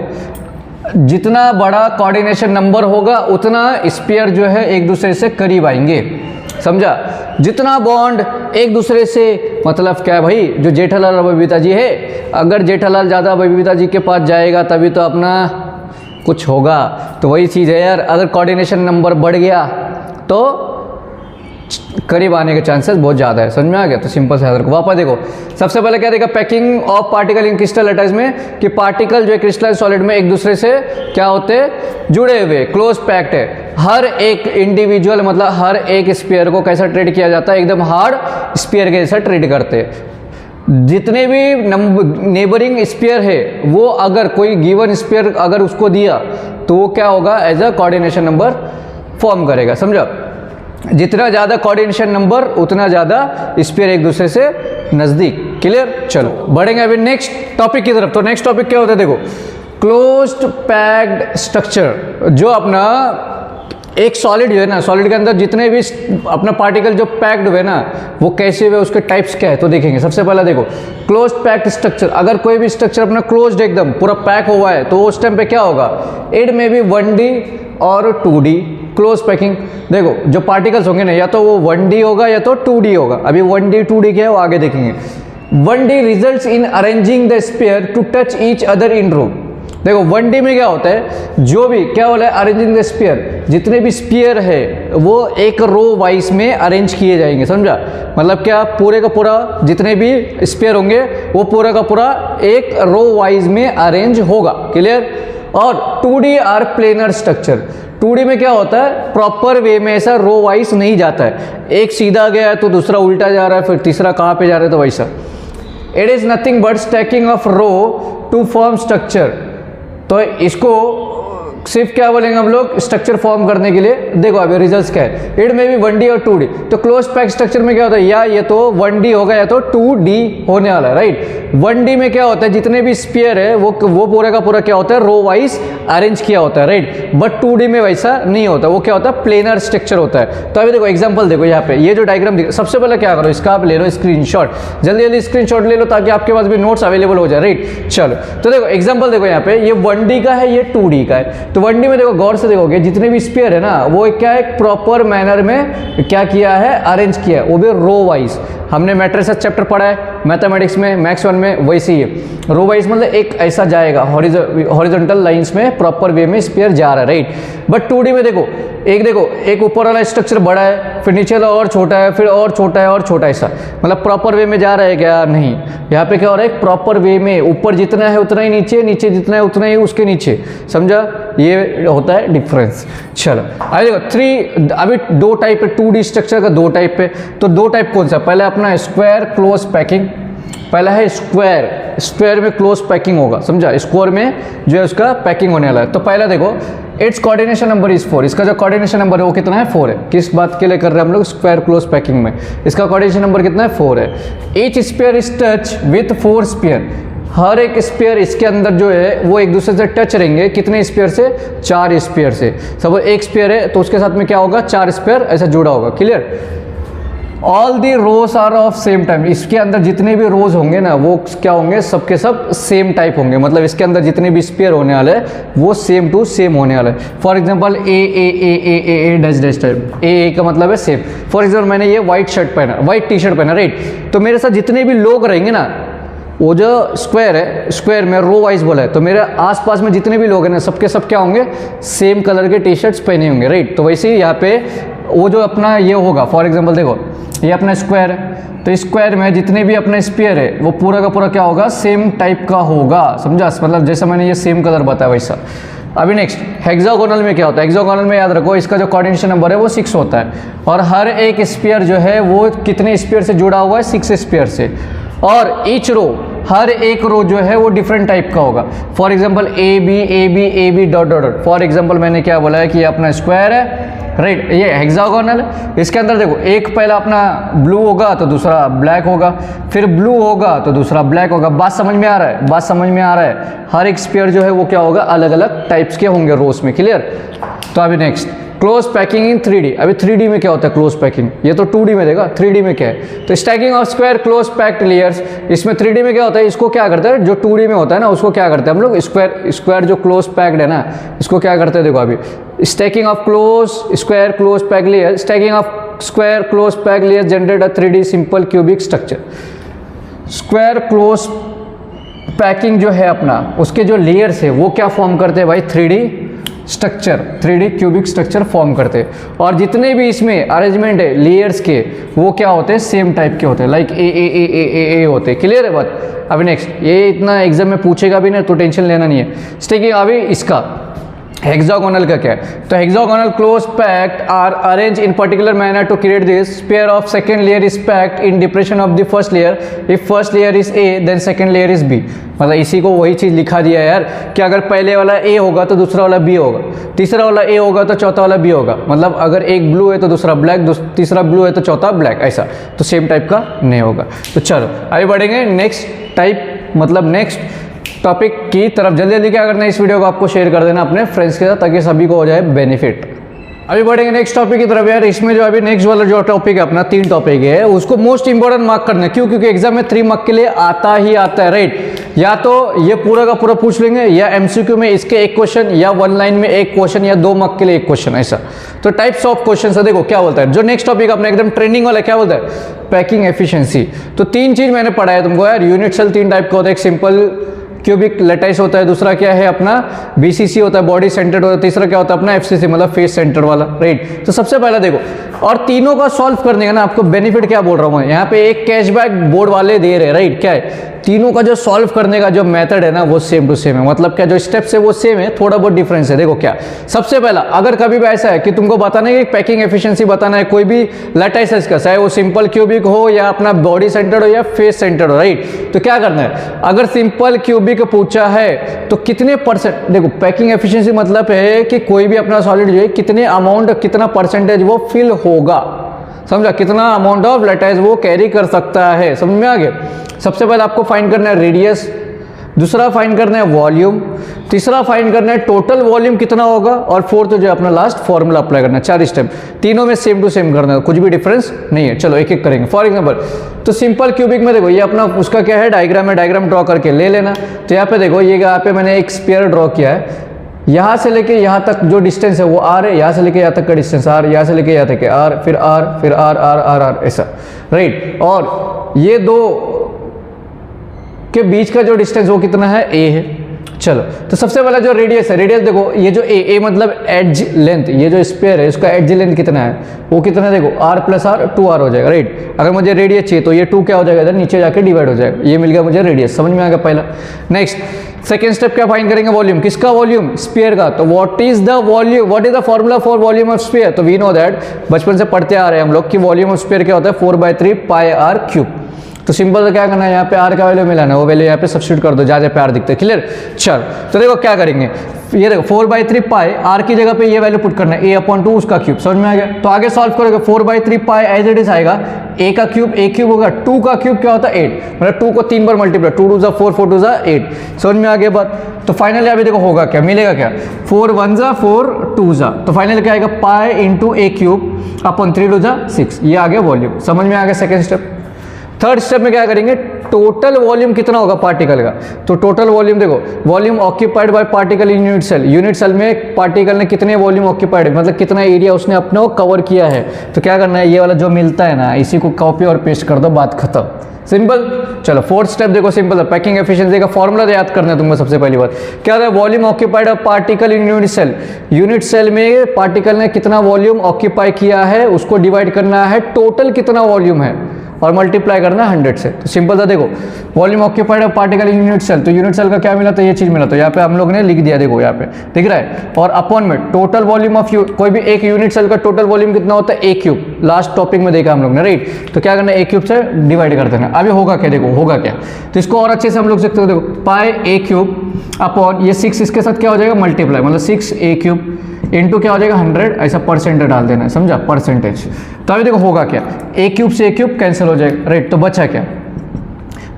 Speaker 1: जितना बड़ा कोऑर्डिनेशन नंबर होगा उतना स्फीयर जो है एक दूसरे से करीब आएंगे, समझा। जितना बॉन्ड एक दूसरे से, मतलब क्या है भाई, जो जेठालाल और बबीता जी है, अगर जेठालाल ज़्यादा बबीता जी के पास जाएगा तभी तो अपना कुछ होगा। तो वही चीज़ है यार, अगर कोऑर्डिनेशन नंबर बढ़ गया तो करीब आने के चांसेस बहुत ज़्यादा है, समझ में आ गया। तो सिंपल से याद रखो। वापस देखो, सबसे पहले क्या देखा, packing of particle in crystal lattice में, कि पार्टिकल जो है क्रिस्टलाइन सॉलिड में एक दूसरे से क्या होते हैं, जुड़े हुए, क्लोज पैक्ड है। हर एक इंडिविजुअल मतलब हर एक स्फीयर को कैसा ट्रीट किया जाता है, एकदम हार्ड स्फीयर के जैसा ट्रीट करते हैं। जितने भी नेबरिंग स्फीयर है वो अगर कोई गिवन स्फीयर अगर उसको दिया तो वो क्या होगा, as a coordination number form करेगा, समझा। जितना ज़्यादा कोऑर्डिनेशन नंबर उतना ज़्यादा स्फीयर एक दूसरे से नज़दीक। क्लियर, चलो बढ़ेंगे अभी नेक्स्ट टॉपिक की तरफ। तो नेक्स्ट टॉपिक क्या होता है देखो, क्लोज्ड पैक्ड स्ट्रक्चर। जो अपना एक सॉलिड जो है ना, सॉलिड के अंदर जितने भी अपना पार्टिकल जो पैक्ड हुए ना वो कैसे हुए, उसके टाइप्स क्या है तो देखेंगे। सबसे पहला देखो क्लोज्ड पैक्ड स्ट्रक्चर। अगर कोई भी स्ट्रक्चर अपना क्लोज्ड एकदम पूरा पैक हुआ है तो उस टाइम पे क्या होगा, इट में भी 1D और 2D क्लोज पैकिंग। देखो जो पार्टिकल्स होंगे ना, या तो वो 1D होगा या तो 2D होगा। अभी 1D 2D क्या है वो आगे देखेंगे। 1D results in arranging the sphere to touch each other in row. देखो 1D में क्या होता है, जो भी क्या बोला है, अरेंजिंग द स्फीयर, जितने भी स्फीयर है वो एक रो वाइज में अरेंज किए जाएंगे, समझा। मतलब क्या, पूरे का पूरा जितने भी स्फीयर होंगे वो पूरा का पूरा एक रो वाइज में अरेंज होगा। क्लियर। और 2D are planar structure. 2D में क्या होता है, प्रॉपर वे में ऐसा रो वाइज नहीं जाता है, एक सीधा गया तो दूसरा उल्टा जा रहा है, फिर तीसरा कहाँ पे जा रहा है, तो वैसा। It is nothing but stacking of row to form structure. तो इसको सिर्फ क्या बोलेंगे हम लोग स्ट्रक्चर फॉर्म करने के लिए। देखो अभी रिजल्ट्स क्या है, इट में भी 1D और 2D। तो क्लोज पैक स्ट्रक्चर में क्या होता है, या ये तो 1D होगा या तो 2D होने वाला है, राइट। 1D में क्या होता है, जितने भी स्फीयर है वो पूरा का पूरा क्या होता है, रो वाइज अरेंज किया होता है, राइट। बट 2D में वैसा नहीं होता, वो क्या होता है, प्लेनर स्ट्रक्चर होता है। तो अभी देखो एग्जाम्पल देखो यहाँ पे, ये जो डायग्राम सबसे पहले क्या करो, इसका आप ले लो स्क्रीनशॉट, जल्दी जल्दी स्क्रीनशॉट ले लो ताकि आपके पास भी नोट्स अवेलेबल हो जाए, राइट। चलो तो देखो एग्जाम्पल देखो यहाँ पे, ये 1D का है, ये 2D का है। तो 1D में देखो गौर से देखोगे, जितने भी स्फीयर है ना वो क्या है, प्रॉपर मैनर में क्या किया है, अरेंज किया है, वो भी रो वाइज। हमने मैट्रिसेस चैप्टर पढ़ा है मैथमेटिक्स में, मैथ्स 1 में, वैसे ही है। रो वाइज मतलब एक ऐसा जाएगा, हॉरिजॉन्टल लाइंस में प्रॉपर वे में स्फीयर जा रहा है, राइट। बट 2D में देखो एक ऊपर वाला स्ट्रक्चर बड़ा है, फिर नीचे वाला और छोटा है, फिर और छोटा है और छोटा, ऐसा मतलब प्रॉपर वे में जा रहा है क्या, नहीं। यहाँ पे क्या हो रहा है, प्रॉपर वे में ऊपर जितना है उतना ही नीचे, नीचे जितना है उतना ही उसके नीचे, समझा, ये होता है डिफरेंस। चलो अभी देखो अभी 2 टाइप है 2D स्ट्रक्चर का, 2 टाइप है। तो 2 टाइप कौन सा, पहले अपना स्क्वायर क्लोज पैकिंग, पहला है स्क्वायर में क्लोज पैकिंग होगा, समझा, स्क्वायर में जो है उसका पैकिंग होने वाला है। तो पहला देखो इट्स कोऑर्डिनेशन नंबर इज 4, इसका जो कोऑर्डिनेशन नंबर है वो कितना है, 4 है। किस बात के लिए कर रहे हैं हम लोग, स्क्वायर क्लोज पैकिंग में, इसका कोऑर्डिनेशन नंबर कितना है, 4 है। Each sphere is touch with 4 sphere, हर एक स्फीयर इसके अंदर जो है वो एक दूसरे से टच रहेंगे, कितने स्फीयर से, 4 स्फीयर से। सब एक स्फीयर है तो उसके साथ में क्या होगा, 4 स्फीयर ऐसा जुड़ा होगा, clear. All the rows are of same time, इसके अंदर जितने भी रोज होंगे ना वो क्या होंगे, सबके सब सेम टाइप होंगे, मतलब इसके अंदर जितने भी स्फीयर होने वाले हैं वो सेम टू सेम होने वाले हैं। For example A dash dash type, A का मतलब है सेम। फॉर एग्जांपल मैंने ये व्हाइट शर्ट पहना, व्हाइट टी शर्ट पहना, राइट। तो मेरे साथ जितने भी लोग रहेंगे ना, वो जो स्क्वायर है, स्क्वायर में रो वाइज बोला है, तो मेरे आसपास में जितने भी लोग हैं ना सबके सब क्या होंगे, सेम कलर के टी शर्ट्स पहने होंगे, राइट। तो वैसे ही यहाँ पे वो जो अपना ये होगा, फॉर एग्जांपल देखो ये अपना स्क्वायर है, तो स्क्वायर में जितने भी अपना स्फीयर है वो पूरा का पूरा क्या होगा, सेम टाइप का होगा, समझा, मतलब जैसा मैंने ये सेम कलर बताया वैसा। अभी नेक्स्ट हेक्सागोनल में क्या होता है, हेक्सागोनल में याद रखो इसका जो कोऑर्डिनेशन नंबर है वो 6 होता है, और हर एक स्फीयर जो है वो कितने स्फीयर से जुड़ा हुआ है, 6 स्फीयर से। और ईच रो, हर एक रो जो है वो डिफरेंट टाइप का होगा। For example A B dot dot dot, for example मैंने क्या बोला है कि ये अपना स्क्वायर है, राइट, ये हेक्सागोनल। इसके अंदर देखो एक पहला अपना ब्लू होगा तो दूसरा ब्लैक होगा, फिर ब्लू होगा तो दूसरा ब्लैक होगा। बात समझ में आ रहा है, बात समझ में आ रहा है। हर एक स्फीयर जो है वो क्या होगा, अलग अलग टाइप्स के होंगे रोज में, क्लियर। तो अभी next close packing in 3D। अभी 3D में क्या होता है क्लोज पैकिंग, ये तो 2D में देगा, 3D में क्या है, तो stacking of square close packed layers. इसमें 3D में क्या होता है, इसको क्या करते हैं, जो 2D में होता है ना उसको क्या करते हैं हम लोग, स्क्वायर जो क्लोज पैक्ड है ना इसको क्या करते हैं, देखो अभी stacking of square close packed layer, stacking of square close packed layer generate a 3D simple cubic structure. Square close packing जो है अपना, उसके जो लेयर्स है वो क्या फॉर्म करते हैं भाई, 3D structure, 3D cubic structure form करते हैं। और जितने भी इसमें अरेंजमेंट है लेयर्स के वो क्या होते हैं, सेम टाइप के होते हैं, लाइक ए होते हैं, क्लियर है बात। अभी नेक्स्ट, ये इतना एग्जाम में पूछेगा भी नहीं तो टेंशन लेना नहीं है। स्टेकिंग अभी इसका हेक्सागोनल का क्या है, तो hexagonal close packed are arrange in particular manner to create this pair of second layer is packed in depression of the first layer. If first layer is A then second layer is B. मतलब इसी को वही चीज लिखा दिया है यार कि अगर पहले वाला ए होगा तो दूसरा वाला बी होगा, तीसरा वाला ए होगा तो चौथा वाला बी होगा। मतलब अगर एक ब्लू है तो दूसरा ब्लैक, तीसरा ब्लू है तो चौथा ब्लैक, ऐसा तो सेम टाइप का नहीं होगा। तो चलो आगे बढ़ेंगे नेक्स्ट टाइप, मतलब नेक्स्ट टॉपिक की तरफ। जल्दी जल्दी क्या करना है, इस वीडियो को आपको शेयर कर देना अपने फ्रेंड्स के साथ ताकि सभी को हो जाए बेनिफिट। अभी बढ़ेंगे नेक्स्ट टॉपिक की तरफ यार। इसमें जो अभी नेक्स्ट वाला जो टॉपिक है अपना 3 टॉपिक है, उसको मोस्ट इंपॉर्टेंट मार्क करना है। क्यों? क्योंकि एग्जाम में 3 मार्क के लिए आता ही आता है, राइट। या तो ये पूरा का पूरा पूछ लेंगे, या एमसीक्यू में इसके एक क्वेश्चन, या 1 लाइन में एक क्वेश्चन, या 2 मार्क के लिए एक क्वेश्चन, ऐसा। तो टाइप्स ऑफ क्वेश्चन है, देखो क्या बोलता है जो नेक्स्ट टॉपिक अपना एकदम ट्रेंडिंग वाला, क्या बोलता है, पैकिंग एफिशिएंसी। तो 3 चीज मैंने पढ़ा है तुमको यार। यूनिट सेल 3 टाइप का होता है, एक सिंपल क्यूबिक लैटिस होता है, दूसरा क्या है अपना बीसीसी होता है, बॉडी सेंटर्ड होता है, तीसरा क्या होता है अपना एफसीसी मतलब फेस सेंटर वाला, राइट। तो सबसे पहले देखो, और तीनों का सॉल्व करने का ना आपको बेनिफिट क्या बोल रहा हूं मैं, यहाँ पे एक कैशबैक बोर्ड वाले दे रहे हैं, राइट। क्या है, तीनों का जो सॉल्व करने का जो मेथड है ना वो सेम टू सेम है। मतलब क्या, जो स्टेप्स है वो सेम है, थोड़ा बहुत डिफरेंस है। देखो क्या, सबसे पहला अगर कभी भी ऐसा है कि तुमको बताना है कि पैकिंग एफिशिएंसी बताना है कोई भी लैटिस का, चाहे वो सिंपल क्यूबिक हो या अपना बॉडी सेंटर्ड हो या फेस सेंटर्ड हो, राइट। तो क्या करना है, अगर सिंपल क्यूबिक क्यूबिक पूछा है तो कितने परसेंट, देखो पैकिंग एफिशिएंसी मतलब है कि कोई भी अपना सॉलिड जो है कितने अमाउंट, कितना परसेंटेज वो फिल होगा, समझा, कितना अमाउंट ऑफ लैटिस वो कैरी कर सकता है, समझ में आ गया। सबसे पहले आपको फाइंड करना है रेडियस, दूसरा फाइंड करना है वॉल्यूम, तीसरा फाइंड करना है टोटल वॉल्यूम कितना होगा, और फोर्थ जो है अपना लास्ट फॉर्मूला अप्लाई करना है। 4 स्टेप, तीनों में सेम टू सेम करना है, कुछ भी डिफरेंस नहीं है। चलो एक एक करेंगे। फॉर एग्जांपल तो सिंपल क्यूबिक में देखो ये अपना उसका क्या है डायग्राम है, डायग्राम ड्रॉ करके ले लेना। तो यहाँ पे देखो ये यहाँ पे मैंने एक स्फीयर ड्रॉ किया है, यहाँ से लेके यहाँ तक जो डिस्टेंस है वो आर है, यहाँ से लेके यहाँ तक का डिस्टेंस आर, यहाँ से लेके यहाँ तक आर, फिर आर, फिर आर आर आर आर, ऐसा, राइट। और ये दो के बीच का जो डिस्टेंस वो कितना है, ए है। चलो तो सबसे पहला जो रेडियस है, रेडियस देखो ये जो ए मतलब एज लेंथ, ये जो स्पेयर है इसका एज लेंथ कितना है, वो कितना है देखो आर प्लस आर 2r हो जाएगा, राइट। अगर मुझे रेडियस चाहिए तो ये 2 क्या हो जाएगा इधर नीचे जाके डिवाइड हो जाएगा, ये मिल गया मुझे रेडियस, समझ में आ गया पहला। नेक्स्ट सेकेंड स्टेप क्या फाइंड करेंगे, वॉल्यूम, किसका वॉल्यूम, स्फीयर का। तो what is the volume, what is the formula for volume of sphere, तो वी नो दैट, बचपन से पढ़ते आ रहे हैं हम लोग कि वॉल्यूम ऑफ स्फीयर क्या होता है 4/3 पाई आर क्यूब। तो सिंपल से क्या करना है, यहाँ पे आर का वैल्यू मिलाना है, वो वैल्यू यहाँ पे सब्स्टिट्यूट कर दो जहाँ जहाँ पे आर दिखता है, क्लियर। चल तो देखो क्या करेंगे, ये देखो 4/3 पाई आर की जगह पे ये वैल्यू पुट करना है a/2 उसका क्यूब, समझ में आ गया। तो आगे सॉल्व करोगे 4/3 पाई एज इट इज आएगा, a का क्यूब a क्यूब होगा, 2 का क्यूब क्या होता है 8, मतलब 2 को 3 बार मल्टीप्लाई, 2 2 4 4 2 8, समझ में आ गया बात। तो फाइनली अभी देखो होगा क्या, मिलेगा क्या, 4 1 4 2 तो फाइनली क्या आएगा पाई इंटू a क्यूब अपन 3 2 6, ये आ गया वॉल्यूम, समझ में आ गया सेकेंड स्टेप। थर्ड स्टेप में क्या करेंगे, टोटल वॉल्यूम कितना होगा पार्टिकल का। तो टोटल वॉल्यूम देखो, volume occupied by particle in unit cell, unit cell में पार्टिकल ने कितने वॉल्यूम ऑक्यूपाइड है, मतलब कितना एरिया उसने अपने को कवर किया है। तो क्या करना है, ये वाला जो मिलता है ना इसी को कॉपी और पेस्ट कर दो, बात खत्म, सिंपल। चलो फोर्थ स्टेप देखो सिंपल है, पैकिंग एफिशिएंसी का फॉर्मूला याद करना है तुमको। सबसे पहली बात क्या है, volume occupied of particle in unit cell, unit cell में पार्टिकल ने कितना वॉल्यूम ऑक्यूपाई किया है उसको डिवाइड करना है टोटल कितना वॉल्यूम है और मल्टीप्लाई करना है 100 से। तो सिंपल था देखो, volume occupied of particle in unit cell, तो यूनिट सेल का क्या मिला, तो ये चीज मिला, तो यहाँ पे हम लोग ने लिख दिया, देखो यहाँ पे दिख रहा है। और अपॉन में टोटल वॉल्यूम ऑफ कोई भी एक यूनिट सेल का टोटल वॉल्यूम कितना होता है, a क्यूब, लास्ट टॉपिक में देखा हम लोग ने, राइट। तो क्या करना है, a क्यूब से डिवाइड कर देना। अभी होगा क्या, देखो होगा क्या, तो इसको और अच्छे से हम लोग सकते हो, देखो पाई a क्यूब अपॉन ये 6 इसके साथ क्या हो जाएगा मल्टीप्लाई, मतलब 6 a क्यूब इंटू क्या हो जाएगा 100, ऐसा परसेंटेज डाल देना है, समझा, परसेंटेज। तो अभी देखो होगा क्या, a क्यूब से a क्यूब कैंसिल हो जाएगा, राइट। तो बचा क्या,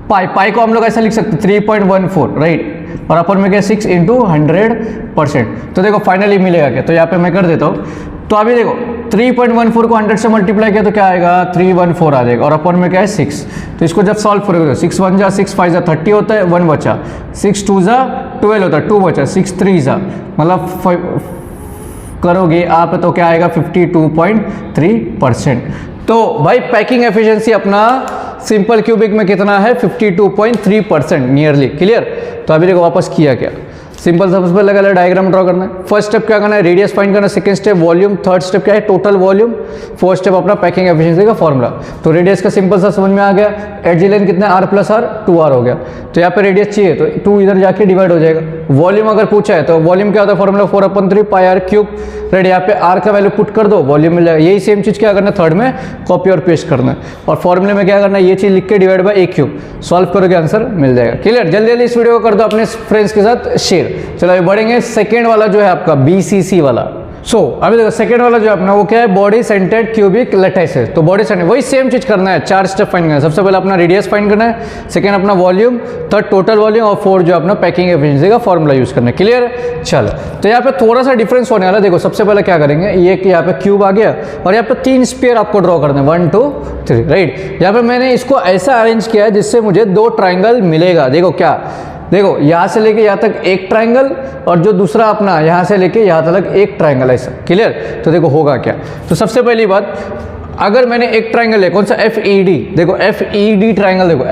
Speaker 1: पाई को हम लोग ऐसा लिख सकते 3.14, राइट, और अपन में क्या 6 इंटू 100%। तो देखो फाइनली मिलेगा क्या, तो यहाँ पे मैं कर देता हूँ। तो अभी देखो 3.14 को 100 से मल्टीप्लाई किया तो क्या आएगा 314 आ जाएगा, और अपन में क्या है 6। तो इसको जब सॉल्व करोगे तो 6 1 6 5 30 होता है, 1 बचा, 6 2 12 होता है, 2 बचा, 6 3 मतलब करोगे आप तो क्या आएगा 52.3%। तो भाई पैकिंग एफिशिएंसी अपना सिंपल क्यूबिक में कितना है 52.3% नियरली, क्लियर। तो अभी देखो वापस किया क्या, सिंपल सबसे पहले लगा डायग्राम ड्रॉ करना है। फर्स्ट स्टेप क्या करना है, रेडियस फाइंड करना, second step volume, third step क्या है टोटल वॉल्यूम, फोर्थ स्टेप अपना पैकिंग एफिशिएंसी का फॉर्मूला। तो रेडियस का सिंपल सा समझ में आ गया, एज लेंथ कितना आर प्लस आर 2r हो गया। तो यहाँ पे रेडियस चाहिए तो 2 इधर जाके डिवाइड हो जाएगा। वॉल्यूम अगर पूछा है तो वॉल्यूम क्या होता है formula 4/3 pi are cube, ready. यहाँ पे आर का वैल्यू पुट कर दो, वॉल्यूम मिल जाएगा। यही सेम चीज क्या करना है थर्ड में कॉपी और पेस्ट करना है, और फॉर्मूले में क्या करना है ये चीज लिख के divide by a cube, solve करोगे आंसर मिल जाएगा, क्लियर। जल्दी जल्दी इस वीडियो को कर दो अपने फ्रेंड्स के साथ शेयर। चलो अभी बढ़ेंगे सेकेंड वाला जो है आपका BCC वाला। अभी देखो सेकेंड वाला जो है अपना वो क्या है, बॉडी सेंटर्ड क्यूबिक लैटिस। तो बॉडी सेंटर्ड वही सेम चीज करना है, 4 स्टेप फाइंड करना है। सबसे पहले अपना रेडियस फाइंड करना है, सेकेंड अपना वॉल्यूम, थर्ड टोटल वॉल्यूम, और फोर्थ जो अपना पैकिंग एफिशिएंसी का फॉर्मूला यूज करना है, क्लियर। चलो तो यहाँ पे थोड़ा सा डिफरेंस होने वाला है। देखो सबसे पहले क्या करेंगे, ये यहाँ पे क्यूब आ गया और यहाँ पे 3 स्फीयर आपको ड्रॉ करना है, 1 2 3, राइट। यहाँ पे मैंने इसको ऐसा अरेंज किया है जिससे मुझे 2 ट्राइंगल मिलेगा। देखो क्या, देखो यहाँ से लेके यहाँ तक एक ट्राइंगल, और जो दूसरा अपना यहाँ से लेके यहाँ तक एक ट्राइंगल, ऐसा, क्लियर। तो देखो होगा क्या, तो सबसे पहली बात अगर मैंने एक ट्राइंगल ले, कौन सा FED, देखो FED ट्राइंगल, देखो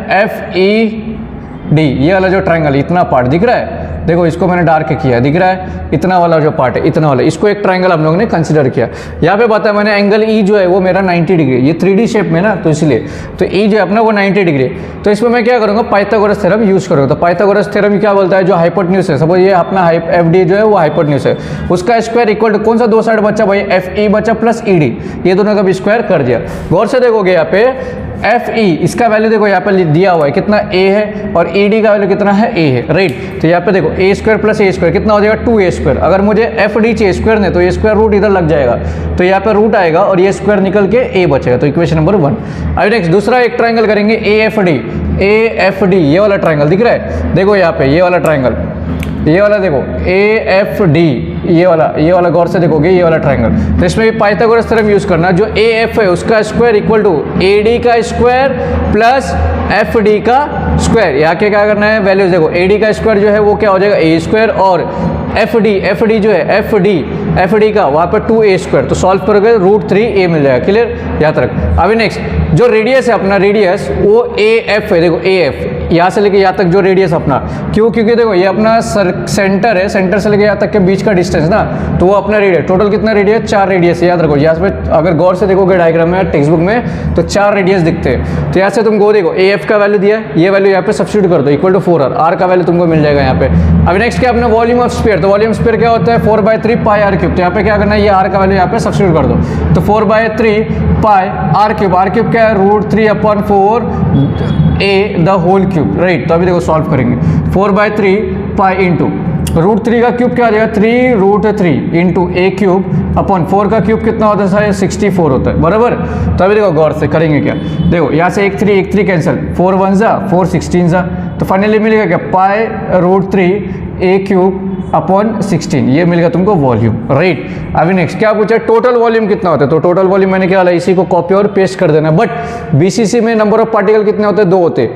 Speaker 1: FED, ये वाला जो ट्राइंगल इतना पार्ट दिख रहा है, देखो इसको मैंने डार्क किया, दिख रहा है इतना वाला जो पार्ट है, इतना वाला, इसको एक ट्राइंगल हम लोग ने कंसीडर किया। यहाँ पे बताया मैंने एंगल E जो है वो मेरा 90 डिग्री, ये 3D शेप में ना, तो इसलिए तो E जो है अपना वो 90 डिग्री। तो इसमें मैं क्या करूँगा, पाइथागोरस थ्योरम यूज करूँगा। तो पाइथागोरस थ्योरम क्या बोलता है, जो हाइपोटेन्यूज है, सपोज ये अपना FD जो है वो हाइपोटेन्यूज है, उसका स्क्वायर इक्वल टू कौन सा 2 साइड बचा भाई, FE बचा प्लस ED, ये दोनों का भी स्क्वायर कर दिया। गौर से देखोगे यहाँ पे एफ ई इसका वैल्यू देखो यहाँ पे दिया हुआ है कितना ए है, और ई डी का वैल्यू कितना है ए है, राइट। तो यहाँ पे देखो ए स्क्वायर प्लस ए स्क्वायर कितना हो जाएगा 2a स्क्वायर। अगर मुझे एफ डी चाहिए स्क्वायर ने तो ए स्क्वायर रूट इधर लग जाएगा, तो यहाँ पे रूट आएगा और ये स्क्वायर निकल के ए बचेगा। तो इक्वेशन नंबर 1। अभी नेक्स्ट दूसरा एक ट्राइंगल करेंगे ए एफ डी, ये वाला ट्राइंगल दिख रहा है, देखो यहाँ पे ये वाला ट्राइंगल, ये वाला देखो ए एफ डी, ये वाला गौर से देखोगे ये वाला ट्राइंगल। तो इसमें भी पाइथागोरस थ्योरम यूज करना, जो ए एफ है उसका square equal to A D का स्क्वायर प्लस एफ डी का स्क्वायर। यहाँ के क्या करना है वैल्यूज देखो, ए डी का स्क्वायर जो है वो क्या हो जाएगा ए स्क्वायर, और एफ डी जो है एफ डी का वहाँ पर 2a स्क्वायर, तो सॉल्व करोगे √3a मिल जाएगा। क्लियर, याद रख। अभी नेक्स्ट जो रेडियस है अपना, रेडियस वो ए एफ है, देखो ए एफ यहाँ से लेके यहाँ तक जो रेडियस अपना, क्योंकि देखो ये अपना सेंटर है, सेंटर से लेके यहाँ तक के बीच का डिस्टेंस ना, तो वो अपना रेडियस, टोटल कितना रेडियस 4 रेडियस है, याद रखो। यहाँ पे अगर गौर से देखोगे डायग्राम में टेक्स्ट बुक में तो 4 रेडियस दिखते हैं। तो यहाँ से तुमको देखो ए एफ का वैल्यू दिया है, ये वैल्यू यहाँ पे सब्स्टिट्यूट कर दो इक्वल टू 4r, r का वैल्यू तुमको मिल जाएगा यहाँ पे। अभी नेक्स्ट क्या अपना वॉल्यूम ऑफ स्फीयर, तो वॉल्यूम स्फीयर क्या होता है 4/3 पाई r क्यूब। तो यहाँ पे क्या करना है, ये r का वैल्यू यहाँ पे सब्स्टिट्यूट कर दो, तो 4/3 पाई r क्यूब क्या है √3/4 a the whole cube, right. तो अभी देखो सॉल्व करेंगे, 4/3 पाई इंटू √3 का क्यूब क्या आ जाएगा 3√3 इंटू ए क्यूब अपॉन 4 का क्यूब कितना होता है 64 होता है, बराबर। तो अभी देखो गौर से करेंगे क्या, देखो यहाँ से 1 3 कैंसिल, 4 1 जा 4 16 जा, तो फाइनली मिलेगा क्या पाई √3 ए क्यूब अपॉन 16, ये मिलेगा तुमको वॉल्यूम, राइट। अभी नेक्स्ट क्या पूछा, टोटल वॉल्यूम कितना होता है, तो टोटल वॉल्यूम मैंने क्या वाला इसी को कॉपी और पेस्ट कर देना, बट बीसीसी में नंबर ऑफ पार्टिकल कितने होते हैं 2 होते हैं।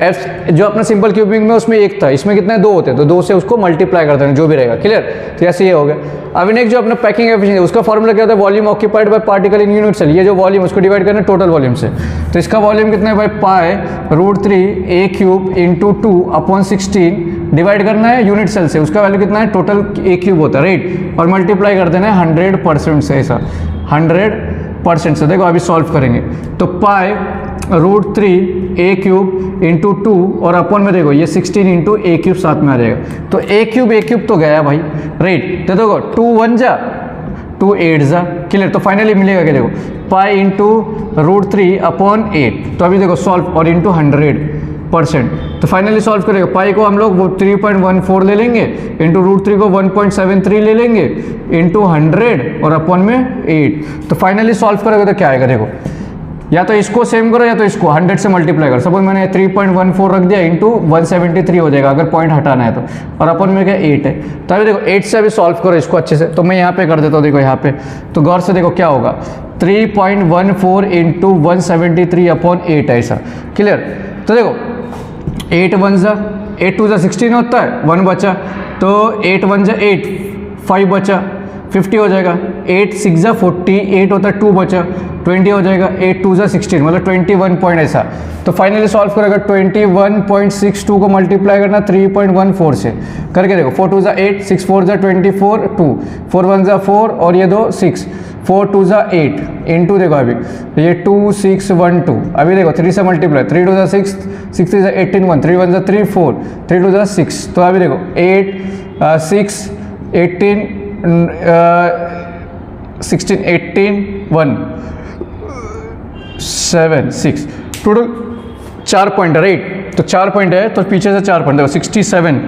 Speaker 1: एफ जो अपना सिंपल क्यूबिंग में उसमें 1 था, इसमें कितने 2 होते हैं, तो 2 से उसको मल्टीप्लाई कर देना जो भी रहेगा, क्लियर। तो ऐसे ये हो गया। अभी नेक्स्ट जो अपना पैकिंग एफिशिएंसी उसका फॉर्मूला क्या होता है, volume occupied by particle in unit cell, ये जो वॉल्यूम उसको डिवाइड करना टोटल वॉल्यूम से, तो इसका वॉल्यूम कितना है भाई पाई √3 ए क्यूब इंटू 2 अपॉन 16 डिवाइड करना है यूनिट सेल से, उसका वैल्यू कितना है टोटल ए क्यूब होता है, राइट, और मल्टीप्लाई कर देना है 100% से, ऐसा 100% से। देखो अभी सॉल्व करेंगे, तो पाई √3 ए क्यूब इंटू 2 और अपॉन में देखो ये 16 इंटू ए क्यूब साथ में आ जाएगा, तो ए क्यूब तो गया भाई, राइट। तो देखो 2 1 जा 2 8 जा, क्लियर। तो फाइनली मिलेगा क्या, देखो पाई इंटू √3 अपॉन 8, तो अभी देखो सॉल्व और इंटू 100%, तो फाइनली सॉल्व करेगा। पाई को हम लोग वो 3.14 ले लेंगे, इंटू √3 को 1.73 ले लेंगे, इंटू 100 और अपॉन में 8, तो फाइनली सॉल्व करेगा तो क्या आएगा, देखो या तो इसको सेम करो या तो इसको 100 से मल्टीप्लाई करो। सपोज मैंने 3.14 रख दिया, इंटू 173 हो जाएगा अगर पॉइंट हटाना है तो, और अपन में क्या 8 है, तो अभी देखो 8 से अभी सॉल्व करो इसको अच्छे से, तो मैं यहाँ पे कर देता हूँ, देखो यहाँ पे, तो गौर से देखो क्या होगा 3.14 इंटू 173 अपॉन 8 ऐसा, क्लियर। तो देखो 8 1 जा 8 2 जा 16 होता है, 1 बचा, तो 8 1 जा 8 5 बचा 50 हो जाएगा, 8 6 जा 40 8 होता है 2 बचा 20 हो जाएगा, 8 2 जा 16 मतलब 21 पॉइंट ऐसा। तो फाइनली सॉल्व करेगा 21.62 को मल्टीप्लाई करना 3.14 से करके देखो, 4 2 जा 8 6 4 जा 24 2 4 1 जा 4 और ये 2 6 4 2 जा 8 इंटू देखो अभी ये 2 6 1 2, अभी देखो 3 से मल्टीप्लाई 3 2 जा 6 6 3 जा 18 1 3 1 जा 3 4 3 2 जा 6, तो अभी देखो 8 6 18 16 18 1 7 6 टोटल 4 पॉइंट है, राइट। तो 4 पॉइंट है तो पीछे से 4 पॉइंट देखो 67,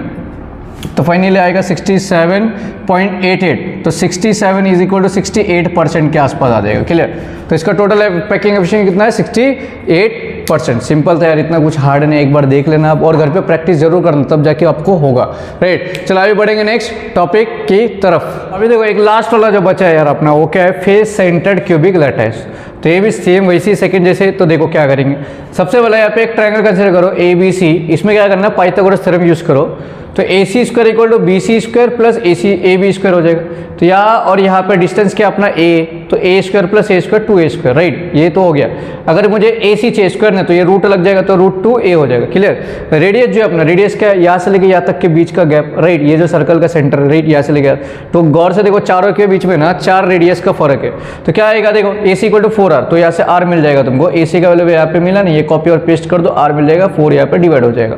Speaker 1: तो फाइनली आएगा 67.88, तो 67 इज इक्वल टू 68% के आसपास आ जाएगा, क्लियर। तो इसका टोटल है पैकिंग एफिशिएंसी कितना है 68%। सिंपल था यार, इतना कुछ हार्ड नहीं, एक बार देख लेना आप और घर पे प्रैक्टिस जरूर करना, तब जाके आपको होगा, राइट। चलो अभी बढ़ेंगे नेक्स्ट टॉपिक की तरफ। अभी देखो एक लास्ट वाला जो बचा है यार अपना, वो क्या है फेस सेंटर्ड क्यूबिक लैटिस। तो ये भी सेम वैसी सेकंड जैसे, तो देखो क्या करेंगे, सबसे पहले यहाँ पे एक ट्रायंगल कंसीडर करो ABC, इसमें क्या करना है पाइथागोरस थ्योरम यूज करो, तो AC square equal to BC square plus AB square हो जाएगा। तो यहाँ और यहाँ पे डिस्टेंस क्या अपना A, तो A square plus A square 2A square, right, ये तो हो गया। अगर मुझे AC चाहिए स्क्वायर ना, तो ये रूट लग जाएगा तो √2A हो जाएगा, क्लियर। रेडियस जो है अपना, रेडियस क्या है यहाँ से लेके यहाँ तक के बीच का गैप, राइट, ये जो सर्कल का सेंटर है, राइट, यहाँ से लेके, तो गौर से देखो चारों के बीच में ना 4 रेडियस का फर्क है, तो क्या आएगा देखो AC इक्वल टू 4R, तो यहाँ से R मिल जाएगा तुमको, AC का वैल्यू यहाँ पे मिला नहीं, ये कॉपी और पेस्ट कर दो, R मिल जाएगा, 4 यहाँ पे डिवाइड हो जाएगा,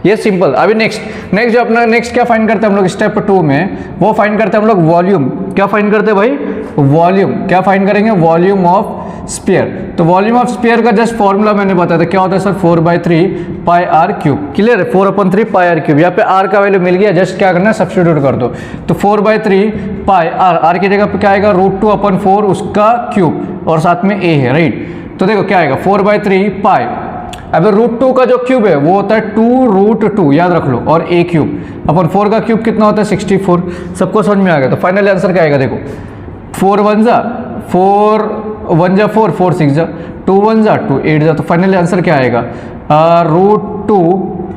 Speaker 1: ये सिंपल। अभी नेक्स्ट जो अपना नेक्स्ट क्या फाइंड करते हैं हम लोग स्टेप 2 में, वो फाइंड करते हैं हम लोग वॉल्यूम, क्या फाइंड करते हैं भाई वॉल्यूम, क्या फाइंड करेंगे, वॉल्यूम ऑफ स्फीयर। तो वॉल्यूम ऑफ स्फीयर का जस्ट फॉर्मूला मैंने बताया था, क्या होता है sir, 4/3 pi are cube. Clear है, 4/3 पाई आर क्यूब। यहाँ पे आर का वैल्यू मिल गया, जस्ट क्या करना है, सब्स्टिट्यूट कर दो। तो 4/3 पाई आर की जगह पे क्या आएगा, √2/4 उसका क्यूब और साथ में ए है, राइट। तो देखो क्या आएगा, 4/3 पाई, अब √2 का जो क्यूब है वो होता है 2√2, याद रख लो, और ए क्यूब अपन 4 का क्यूब कितना होता है 64। सबको समझ में आ गया। तो फाइनल आंसर क्या आएगा, देखो 4 1 जा 4 1 जा 4 4 6 जा 2 1 जा 2 8 जा। तो फाइनल आंसर क्या आएगा, √2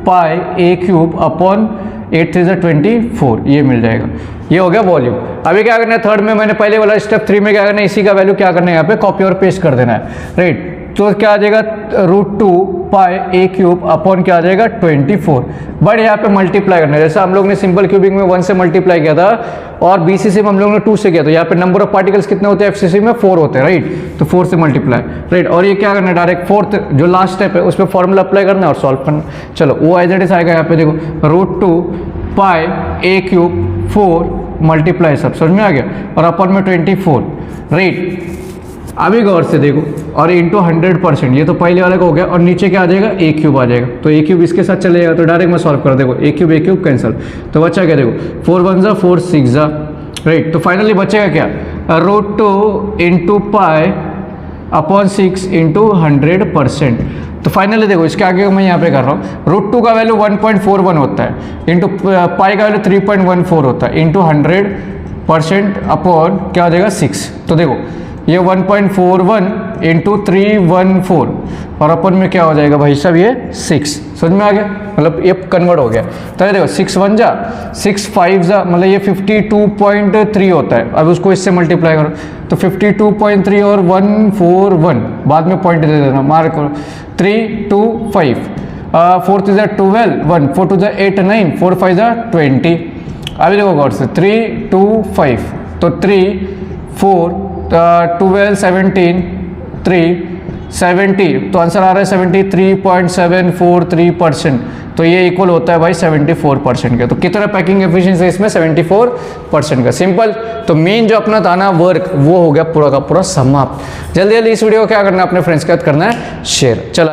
Speaker 1: पाई ए क्यूब अपॉन 8 3 जा 24, ये मिल जाएगा। ये हो गया वॉल्यूम। अभी क्या करना है, थर्ड में मैंने पहले वाला स्टेप 3 में क्या करना है, इसी का वैल्यू क्या करना है, यहाँ पे कॉपी और पेस्ट कर देना है, राइट। तो क्या आ जाएगा, √2 पाई ए क्यूब अपॉन क्या आ जाएगा 24, बट यहाँ पे मल्टीप्लाई करना है। जैसे हम लोग ने सिंपल क्यूबिंग में 1 से मल्टीप्लाई किया था और बीसीसी में हम लोग ने 2 से किया, तो यहाँ पे नंबर ऑफ पार्टिकल्स कितने होते हैं, एफसीसी में 4 होते हैं, राइट। तो 4 से मल्टीप्लाई, राइट। और ये क्या करना है, डायरेक्ट फोर्थ जो लास्ट स्टेप है उस पर फॉर्मूला अप्लाई करना है और सॉल्व करना। चलो वो एज इट इज आएगा, यहाँ पे देखो √2 पाई ए क्यूब 4 मल्टीप्लाई, सब समझ में आ गया, और अपॉन में 24, राइट। अभी गौर से देखो, और इंटू 100%, ये तो पहले वाले का हो गया, और नीचे क्या आ जाएगा, ए क्यूब आ जाएगा। तो ए क्यूब इसके साथ चलेगा, तो डायरेक्ट मैं सॉल्व कर, देखो ए क्यूब कैंसिल, तो बचा क्या, देखो 4 1 जा 4 6 जा, राइट। तो फाइनली बचेगा क्या, √2 इंटू पाई अपॉन 6 इंटू 100%। तो फाइनली देखो इसके आगे मैं यहाँ पे कर रहा हूँ, √2 का वैल्यू 1.41 होता है, इंटू पाई का वैल्यू 3.14 होता है, इंटू 100% अपॉन क्या हो जाएगा 6। तो देखो ये 1.41 इंटू 314 और अपन में क्या हो जाएगा भाई साहब, ये 6, समझ में आ गया, मतलब ये कन्वर्ट हो गया। तो ये देखो 6 1 जा 6 5 जा, मतलब ये 52.3 होता है। अब उसको इससे मल्टीप्लाई करो, तो 52.3 और 141, बाद में पॉइंट दे देना, मार्क करो, 3 2 5 4 3 जा 12 1 4 2 जा 8 9 4 5 जा 20। अभी देखो गौर से 3 2 5, तो 3 4 12 17 3 70, तो आंसर आ रहा है 73.743%। तो ये इक्वल होता है भाई 74% का। तो कितना पैकिंग एफिशिएंसी है इसमें, 74% का। सिंपल। तो मेन जो अपना था ना वर्क, वो हो गया पूरा का पूरा समाप्त। जल्दी जल्दी इस वीडियो को क्या करना है, अपने फ्रेंड्स के साथ करना है शेयर। चलो।